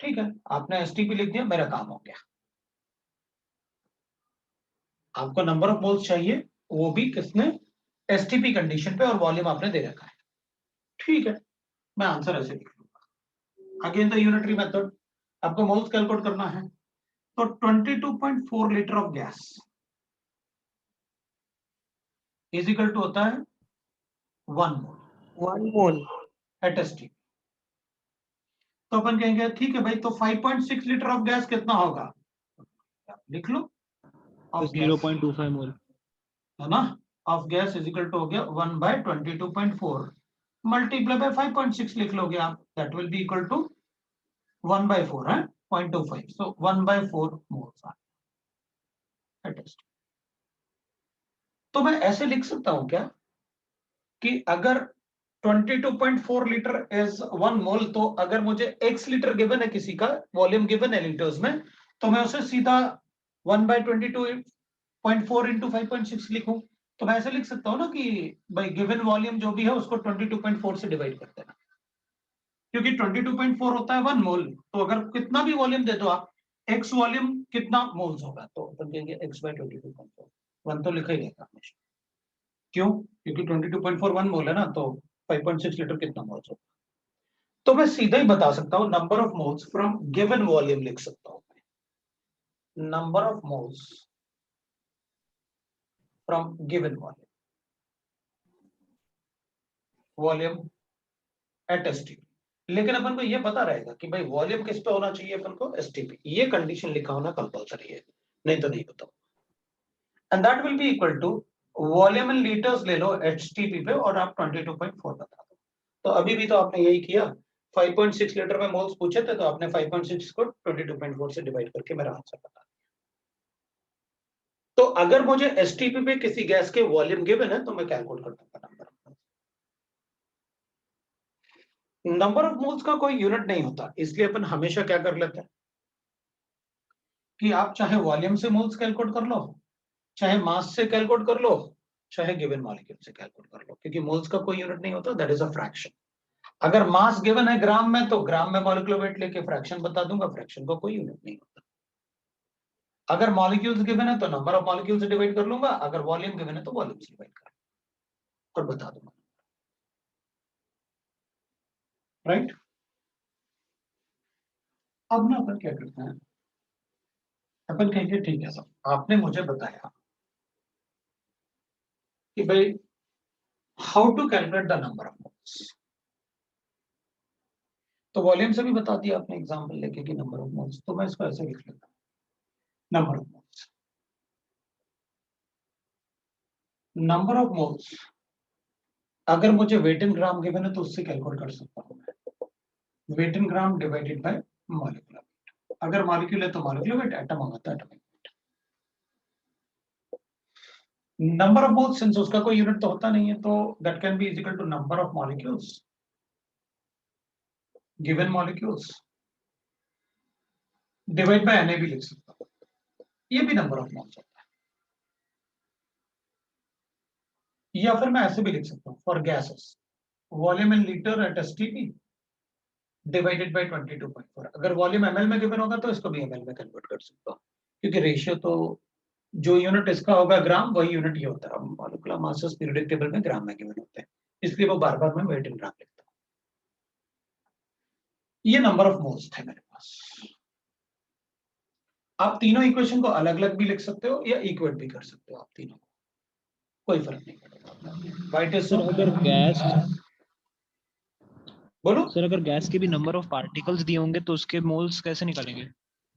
ठीक है, आपने STP लिख दिया, मेरा काम हो गया। आपको नंबर ऑफ मोल्स चाहिए, वो भी किसने, STP कंडीशन पे, और वॉल्यूम आपने दे रखा है, ठीक है, मैं आंसर ऐसे लिख लूंगा। अगेन द यूनिटरी मेथड, आपको मोल्स कैलकुलेट करना है, तो 22.4 litre of gas is equal to होता है 1 मोल 1 mole. Eight STP। तो अपन कहेंगे ठीक है भाई, तो 5.6 लीटर ऑफ गैस कितना होगा, लिख लो, ऑफ 0.25 मोल है ना, of gas is equal to हो गया 1/22.4 मल्टीप्लाई बाय 5.6 लिख लोगे आप, that will be equal to 1/4 है 0.25, so 1/4 moles are at STP। तो मैं ऐसे लिख सकता हूं क्या कि अगर 22.4 लीटर इज 1 मोल, तो अगर मुझे x लीटर गिवन है, किसी का वॉल्यूम गिवन है लीटर्स में, तो मैं उसे सीधा 1/22.4 इंटू 5.6 लिखूं। तो मैं ऐसे लिख सकता हूं ना कि भाई गिवन वॉल्यूम जो भी है उसको 22.4 से डिवाइड कर देना, क्योंकि 22.4 होता है 1 मोल, तो अगर कितना भी वॉल्यूम दे दो आप, x वॉल्यूम कितना मोल्स होगा, तो अपन कहेंगे x/22.4, 1 तो लिखा ही रहेगा हमेशा। क्यों? क्योंकि 22.4 1 मोल है ना, तो 5.6 लीटर कितना मोल्स होगा। तो मैं सीधा ही बता सकता हूं, number of moles from given volume लिख सकता हूं, number of moles from given volume at STP। लेकिन अपन को ये पता रहेगा कि भाई वॉल्यूम किस पे होना चाहिए, अपन को STP, ये कंडीशन लिखा होना कंपलसरी है, नहीं तो नहीं होता। And that will be equal to volume in litres ले लो STP पे, और आप 22.4 बता दो। तो अभी भी तो आपने यही किया, 5.6 लीटर में मोल्स पूछे थे, तो आपने 5.6 को 22.4 से डिवाइड करके मेरा आंसर बता दिया। तो अगर मुझे एसटीपी पे किसी गैस के वॉल्यूम गिवन है तो मैं कैलकुलेट कर दूंगा नंबर ऑफ मोल्स का कोई यूनिट नहीं होता, इसलिए अपन हमेशा क्या कर लेते हैं कि आप चाहे वॉल्यूम से मोल्स कैलकुलेट कर लो, चाहे मास से कैलकुलेट कर लो, चाहे गिवन मॉलिक्यूल से कैलकुलेट कर लो, क्योंकि मोल्स का कोई यूनिट नहीं होता, दैट इज अ फ्रैक्शन। अगर मास गिवन है ग्राम में तो ग्राम में मॉलिक्यूलर वेट लेके फ्रैक्शन बता दूंगा, फ्रैक्शन का कोई यूनिट नहीं होता। अगर मॉलिक्यूल्स गिवन है तो नंबर ऑफ मॉलिक्यूल से डिवाइड कर लूंगा, अगर वॉल्यूम गिवन है तो वॉल्यूम से डिवाइड कर और बता दूंगा, राइट। अब ना अपन क्या करते हैं, अपन कहेंगे ठीक है सर आपने मुझे बताया कि भाई how to calculate the number of moles, तो वॉल्यूम से भी बता दिया आपने एग्जांपल लेके कि नंबर ऑफ मोल्स, तो मैं इसको ऐसे लिख लेता हूं, number of moles, number of moles अगर मुझे वेट इन ग्राम गिवन है तो उससे कैलकुलेट कर सकता हूं मैं, weight in gram divided by molecular weight, अगर मॉलिक्यूल है तो मॉलिक्यूलर वेट, एटम होगा तो atomic weight. Number of moles since उसका कोई यूनिट तो होता नहीं है, तो that can be equal to number of molecules given molecules divide by Na भी लिख सकता हूं, ये भी नंबर ऑफ मोल्स होता है। या फिर मैं ऐसे भी लिख सकता हूं, for gases volume in litre eight STP divided by 22.4, अगर वॉल्यूम एमएल में गिवन होगा तो इसको भी एमएल में कन्वर्ट कर सकता हूं, क्योंकि रेशियो तो जो यूनिट इसका होगा ग्राम, वही यूनिट ये होता है, मॉलिक्यूलर मासेस पीरियोडिक टेबल में ग्राम में गिवन होते हैं, इसलिए वो बार बार मैं वेट इन ग्राम लिखता हूं। ये नंबर ऑफ मोल्स थे मेरे पास। आप तीनों इक्वेशन को अलग अलग भी लिख सकते हो या इक्वेट भी कर सकते हो, आप तीनों को कोई फर्क नहीं पड़ेगा। वाइट इज सर अगर गैस बोलो, सर अगर गैस के भी नंबर ऑफ पार्टिकल्स दिए होंगे तो उसके मोल्स कैसे निकालेंगे?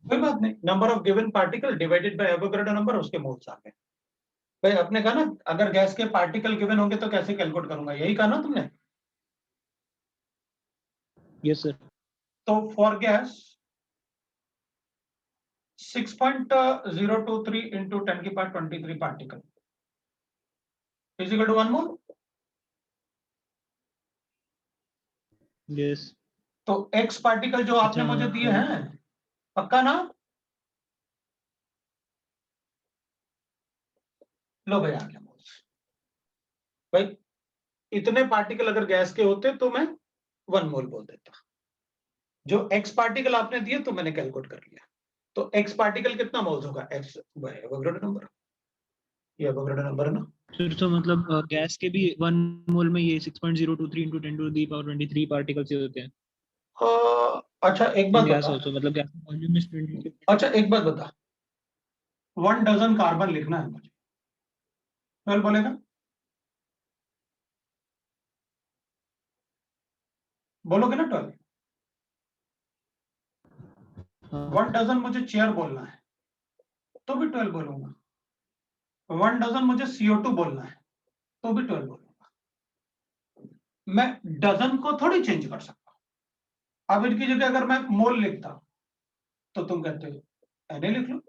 कोई बात नहीं, number of given particle divided by Avogadro number, उसके मोल्स आ गए। भाई आपने कहा ना अगर गैस के पार्टिकल गिवन होंगे तो कैसे कैलकुलेट करूंगा, यही कहा ना तुमने। Yes sir. तो फॉर गैस 6.023 into 10 की power 23 particle is equal to 1 mole. Yes. तो x पार्टिकल जो आपने अच्छा, मुझे दिए हैं, पक्का ना? लो भाई आ गया मोल्स। भाई इतने पार्टिकल अगर गैस के होते तो मैं 1 मोल बोल देता, जो x पार्टिकल आपने दिए तो मैंने कैलकुलेट कर लिया, तो x पार्टिकल कितना मोल्स होगा, x बाय एवोगैड्रो नंबर, ये एवोगैड्रो नंबर है ना। सर तो मतलब गैस के भी 1 मोल में ये 6.023 into 10 to the power 23 particles होते हैं। अच्छा एक बात गैस बता, आल्सो मतलब गैस वॉल्यूम इज 20। अच्छा एक बात बता, 1 डजन कार्बन लिखना है मुझे, 12 बोलेगा, बोलोगे ना 12? 1 डजन मुझे चेयर बोलना है तो भी 12 बोलूंगा, 1 डजन मुझे CO2 बोलना है तो भी 12 बोलूंगा, मैं डजन को थोड़ी चेंज कर सकता हूं। अब इनकी जगह अगर मैं मोल लिखता तो तुम कहते हो Na लिख लो,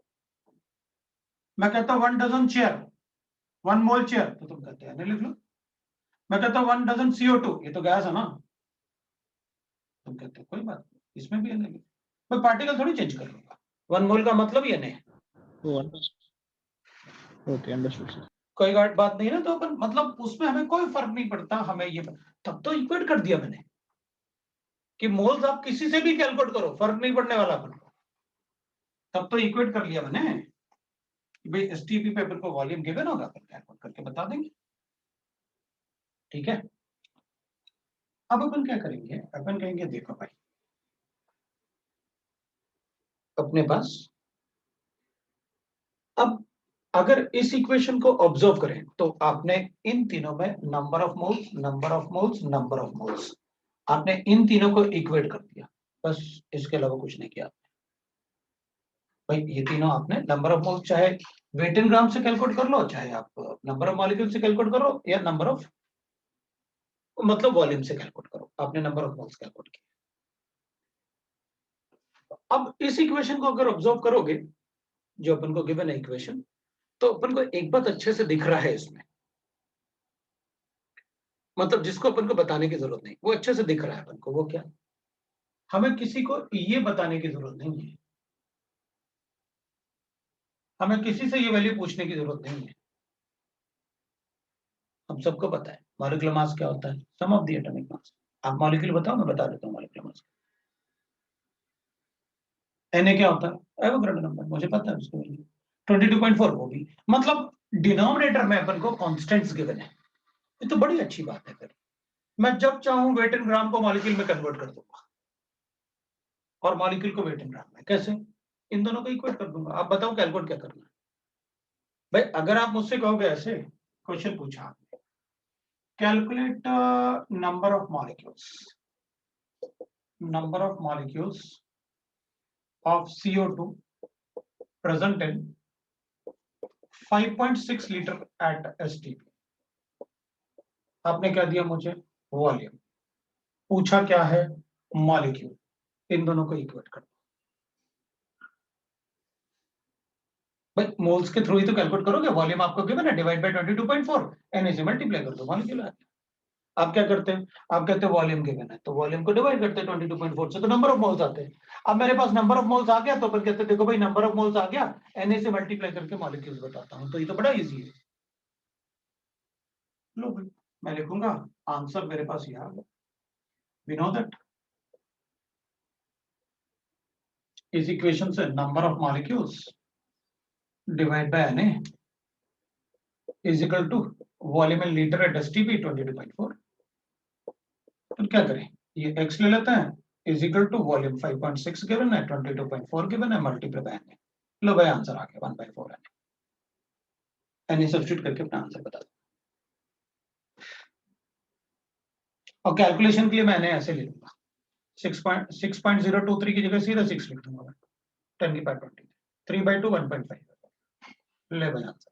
मैं कहता हूं 1 डजन चेयर, 1 मोल चेयर, तो तुम कहते हो Na लिख लो, मैं कहता हूं 1 डजन CO2, ये तो गैस है ना, तुम कहते हो कोई बात नहीं, इसमें भी Na लिख, मैं पार्टिकल थोड़ी चेंज कर लूंगा, 1 मोल का मतलब ही Na है। Okay understood sir. कोई बात नहीं ना, तो अपन मतलब उसमें हमें कोई फर्क नहीं पड़ता, हमें ये तब तो इक्वेट कर दिया मैंने कि मोल्स आप किसी से भी कैलकुलेट करो, फर्क नहीं पड़ने वाला अपन को, तब तो इक्वेट कर लिया मैंने कि भाई एसटीपी पेपर को वॉल्यूम गिवन होगा, अपन कैलकुलेट करके बता देंगे, ठीक है। अब अपन क्या करेंगे, अपन कहेंगे देखो भाई अपने पास, अब अगर इस इक्वेशन को ऑब्जर्व करें तो आपने इन तीनों में number of moles, number of moles, number of moles, आपने इन तीनों को इक्वेट कर दिया, बस इसके अलावा कुछ नहीं किया भाई। ये तीनों आपने नंबर ऑफ मोल्स चाहे वेट इन ग्राम से कैलकुलेट कर लो, चाहे आप नंबर ऑफ मॉलिक्यूल से कैलकुलेट करो, या नंबर ऑफ मतलब वॉल्यूम से कैलकुलेट करो, आपने नंबर ऑफ मोल्स कैलकुलेट किया। अब इस इक्वेशन को अगर ऑब्जर्व करोगे, जो अपन को गिवन है इक्वेशन, तो अपन को एक बात अच्छे से दिख रहा है इसमें, मतलब जिसको अपन को बताने की जरूरत नहीं, वो अच्छे से दिख रहा है अपन को। वो क्या, हमें किसी को ये बताने की जरूरत नहीं है, हमें किसी से ये वैल्यू पूछने की जरूरत नहीं है। हम सबको पता है मॉलिक्यूलर मास क्या होता है, सम ऑफ द एटॉमिक मास। आप मॉलिक्यूल बताओ, मैं बता देता हूँ मॉलिक्यूलर मास। Na क्या होता है, एवोगैड्रो नंबर, मुझे पता है उसको वैल्यू 22.4। वो भी मतलब डिनोमिनेटर में अपन को कांस्टेंट्स गिवन है, ये तो बड़ी अच्छी बात है। फिर मैं जब चाहूं वेट इन ग्राम को मॉलिक्यूल में कन्वर्ट कर दूंगा और मॉलिक्यूल को वेट इन ग्राम में। कैसे, इन दोनों को इक्वेट कर दूंगा। आप बताओ कैलकुलेट क्या करना है भाई। अगर आप मुझसे कहोगे ऐसे क्वेश्चन पूछा आपने, calculate number of molecules of CO2 present in 5.6 liter at STP। आपने क्या दिया मुझे, वॉल्यूम, पूछा क्या है, मॉलिक्यूल, इन दोनों को इक्वेट कर। भाई मोल्स के थ्रू ही तो कैलकुलेट करोगे, वॉल्यूम आपको गिवन है, डिवाइड बाय 22.4, Na से मल्टीप्लाई कर दो, मॉलिक्यूल आ गया। आप क्या करते हैं, आप कहते हैं वॉल्यूम गिवन है तो वॉल्यूम को डिवाइड करते हैं 22.4 से, तो नंबर ऑफ मोल्स आते हैं। अब मेरे पास नंबर ऑफ मोल्स आ गया तो अपन कहते हैं देखो भाई नंबर ऑफ मोल्स आ गया, Na से मल्टीप्लाई करके मॉलिक्यूल्स बताता हूं। तो ये तो बड़ा इजी है। लो भाई मैं लिखूंगा, आंसर मेरे पास ये आ गया। वी नो दैट इस इक्वेशन से number of molecules divide by Na is equal to volume in litre at STP 22.4। तो क्या करें, ये x ले लेते हैं, is equal to volume 5.6 given है, 22.4 गिवन है, मल्टीप्लाई बाय Na। लो भाई आंसर आ गया 1/4 Na सब्स्टिट्यूट करके अपना आंसर बता दो। और कैलकुलेशन के लिए मैंने ऐसे ले लूंगा 6.023 की जगह सीधा 6 लिख दूंगा मैं, 10 की पावर 20, 3/2 1.5। ले भाई आंसर।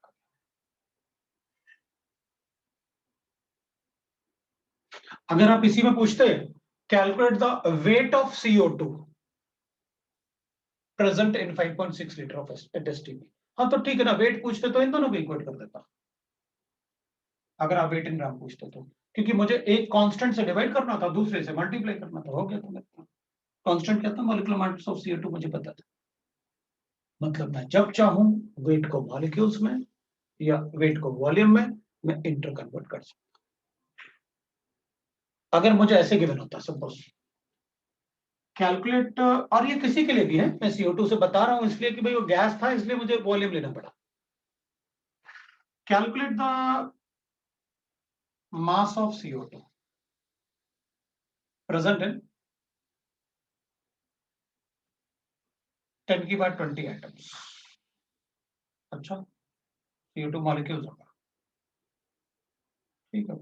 अगर आप इसी में पूछते calculate the weight of CO2 present in 5.6 litre of STP, हाँ तो ठीक है ना, वेट पूछते तो इन दोनों को इक्वेट कर देता। अगर आप वेट इन ग्राम पूछते तो, क्योंकि मुझे एक कांस्टेंट से डिवाइड करना था, दूसरे से मल्टीप्लाई करना था, हो गया। तो मेरा कांस्टेंट क्या था, मॉलिक्यूलर मास ऑफ CO2 मुझे पता था। मतलब मैं जब चाहूं वेट को मॉलिक्यूल्स में या वेट को वॉल्यूम में मैं इंटर कन्वर्ट कर सकता। अगर मुझे ऐसे गिवन होता सपोज कैलकुलेट, और ये किसी के लिए भी है, मैं CO2 से बता रहा हूं इसलिए कि भाई वो गैस था इसलिए मुझे वॉल्यूम लेना पड़ा। Calculate the mass of CO2 present in 10 की पावर 20 एटम्स। अच्छा CO2 मॉलिक्यूल्स होगा, ठीक है।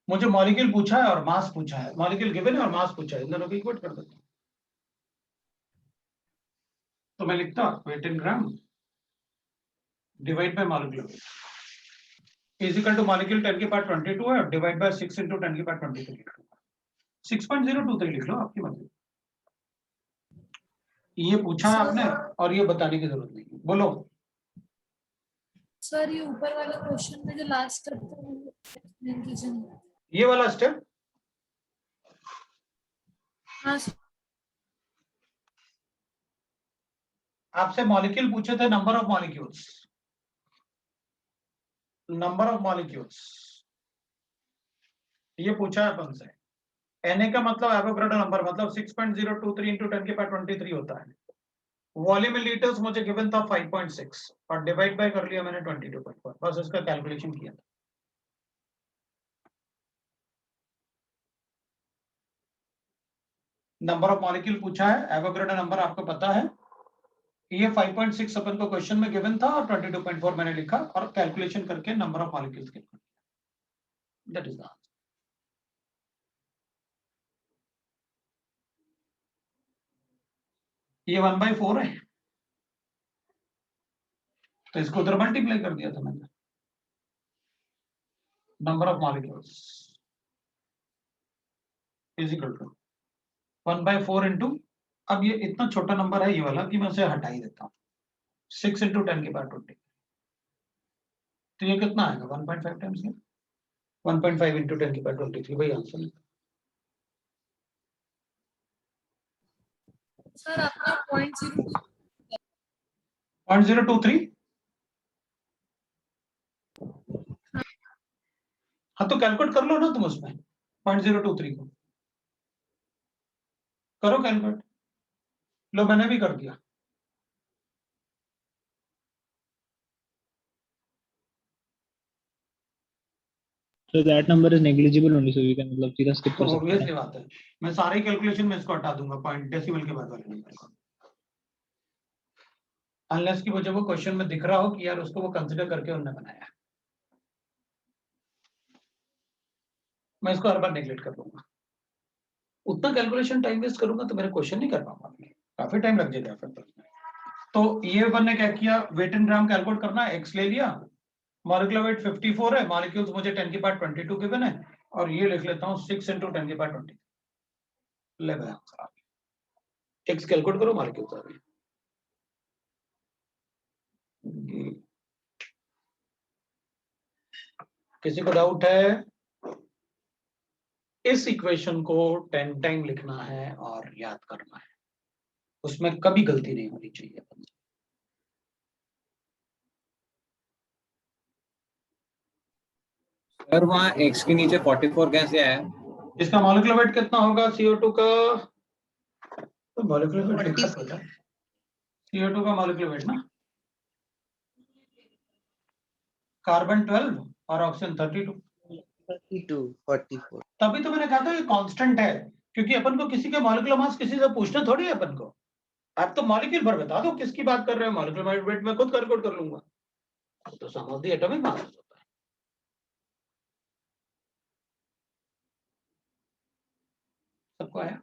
मुझे मॉलिक्यूल पूछा है और मास पूछा है, मॉलिक्यूल गिवन है और मास पूछा है, इन दोनों को इक्वेट कर देता हूं। तो मैं लिखता weight in gram divide by molecular weight is equal to molecule 10 की पावर 22 है, डिवाइड बाय 6 into 10 की पावर 23 लिख लूंगा। 6.023 लिख लो, आपकी मर्जी। ये पूछा है आपने और ये बताने की जरूरत नहीं है, बोलो। सर ये ऊपर वाला क्वेश्चन में जो लास्ट स्टेप था वो एक्सप्लेन कीजिए। ये वाला स्टेप, हाँ सर। आपसे मॉलिक्यूल पूछे थे, नंबर ऑफ मॉलिक्यूल्स ये पूछा है अपन से। Na का मतलब एवोगैड्रो नंबर, मतलब 6.023 into 10 की पावर 23 होता है। वॉल्यूम इन लीटर्स मुझे गिवन था 5.6 और डिवाइड बाय कर लिया मैंने 22.4, बस इसका कैलकुलेशन किया था। नंबर ऑफ मॉलिक्यूल पूछा है, एवोगैड्रो नंबर आपको पता है, ये 5.6 अपन को क्वेश्चन में गिवन था और 22.4 मैंने लिखा और कैलकुलेशन करके नंबर ऑफ मॉलिक्यूल्स कैलकुलेट किया। That is the answer. ये 1/4 है तो इसको उधर मल्टीप्लाई कर दिया था मैंने। Number of molecules is equal to 1/4 into, अब ये इतना छोटा नंबर है ये वाला कि मैं उसे हटा ही देता हूँ, 6 into 10 की पावर 20। तो ये कितना आएगा 1.5 टाइम्स है 1.5 into 10 की पावर 23 वही आंसर है। सर आपने 0.023 हाँ तो कैलकुलेट कर लो ना तुम उसमें 0.023 को करो कैलकुलेट। लो मैंने भी कर दिया। So that number is negligible only, so we can मतलब सीधा skip तो कर सकते ऑब्वियसली हैं. बात है, मैं सारी कैलकुलेशन में इसको हटा दूंगा पॉइंट डेसिमल के बाद वाले नंबर को, अनलेस कि मुझे वो क्वेश्चन में दिख रहा हो कि यार उसको वो कंसीडर करके उन्होंने बनाया। मैं इसको हर बार नेग्लेक्ट कर दूंगा, उतना कैलकुलेशन टाइम वेस्ट करूंगा तो मेरे क्वेश्चन नहीं कर पाऊंगा, काफी टाइम लग जाएगा फिर। तो ये अपन ने क्या किया, वेट इन ग्राम कैलकुलेट करना, एक्स ले लिया, मॉलिक्यूलर वेट 54 है, मॉलिक्यूल्स मुझे 10 की पावर 22 गिवन है, और ये लिख लेता हूँ 6 into 10 की पावर 20 ले गया आंसर। एक्स कैलकुलेट करो, मॉलिक्यूल्स आ गए। किसी को डाउट है? इस इक्वेशन को 10 टाइम लिखना है और याद करना है, उसमें कभी गलती नहीं होनी चाहिए। सर वहाँ x के नीचे 44 कैसे आया? इसका मॉलिक्यूलर वेट कितना होगा CO2 का? तो मॉलिक्यूलर वेट लिखा था CO2 का मॉलिक्यूलर वेट ना, कार्बन 12 और ऑक्सीजन 32। 44। तभी तो मैंने कहा था ये कांस्टेंट है, क्योंकि अपन को किसी के मॉलिक्यूलर मास किसी से पूछना थोड़ी है अपन को। आप तो मॉलिक्यूल भर बता दो किसकी बात कर रहे हो, मॉलिक्यूलर वेट मैं खुद कैलकुलेट कर लूंगा। तो सम ऑफ द एटॉमिक मास होता है। सबको आया?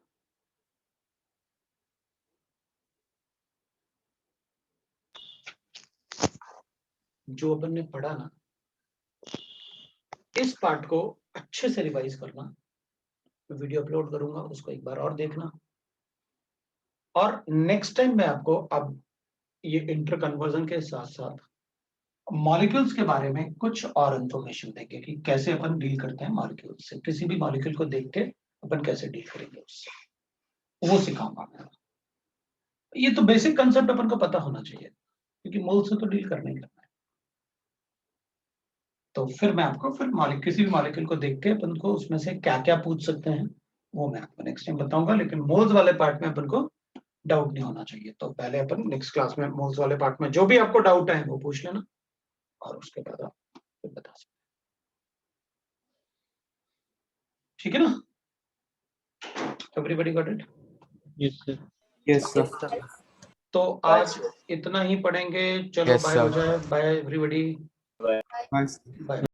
जो अपन ने पढ़ा ना, इस पार्ट को अच्छे से रिवाइज करना, वीडियो अपलोड करूंगा, उसको एक बार और देखना, और नेक्स्ट टाइम मैं आपको अब ये इंटर कन्वर्जन के साथ साथ मॉलिक्यूल्स के बारे में कुछ और इंफॉर्मेशन देंगे कि कैसे अपन डील करते हैं मॉलिक्यूल्स से, किसी भी मॉलिक्यूल को देख के अपन कैसे डील करेंगे उससे, वो सिखाऊंगा मैं। ये तो बेसिक कंसेप्ट अपन को पता होना चाहिए, क्योंकि मोल से तो डील करना ही करना है। तो फिर मैं आपको फिर किसी भी मॉलिक्यूल को देख के अपन को उसमें से क्या क्या पूछ सकते हैं वो मैं आपको नेक्स्ट टाइम बताऊंगा, लेकिन मोल्स वाले पार्ट में अपन को डाउट नहीं होना चाहिए। तो पहले अपन नेक्स्ट क्लास में मोल्स वाले पार्ट में जो भी आपको डाउट है वो पूछ लेना, और उसके बाद आप फिर बता सकते। ठीक है ना? Everybody got it? Yes sir. Yes sir. तो आज इतना ही पढ़ेंगे, चलो Yes, बाय हो sir. जाए, बाय एवरीबॉडी, Nice. बाय।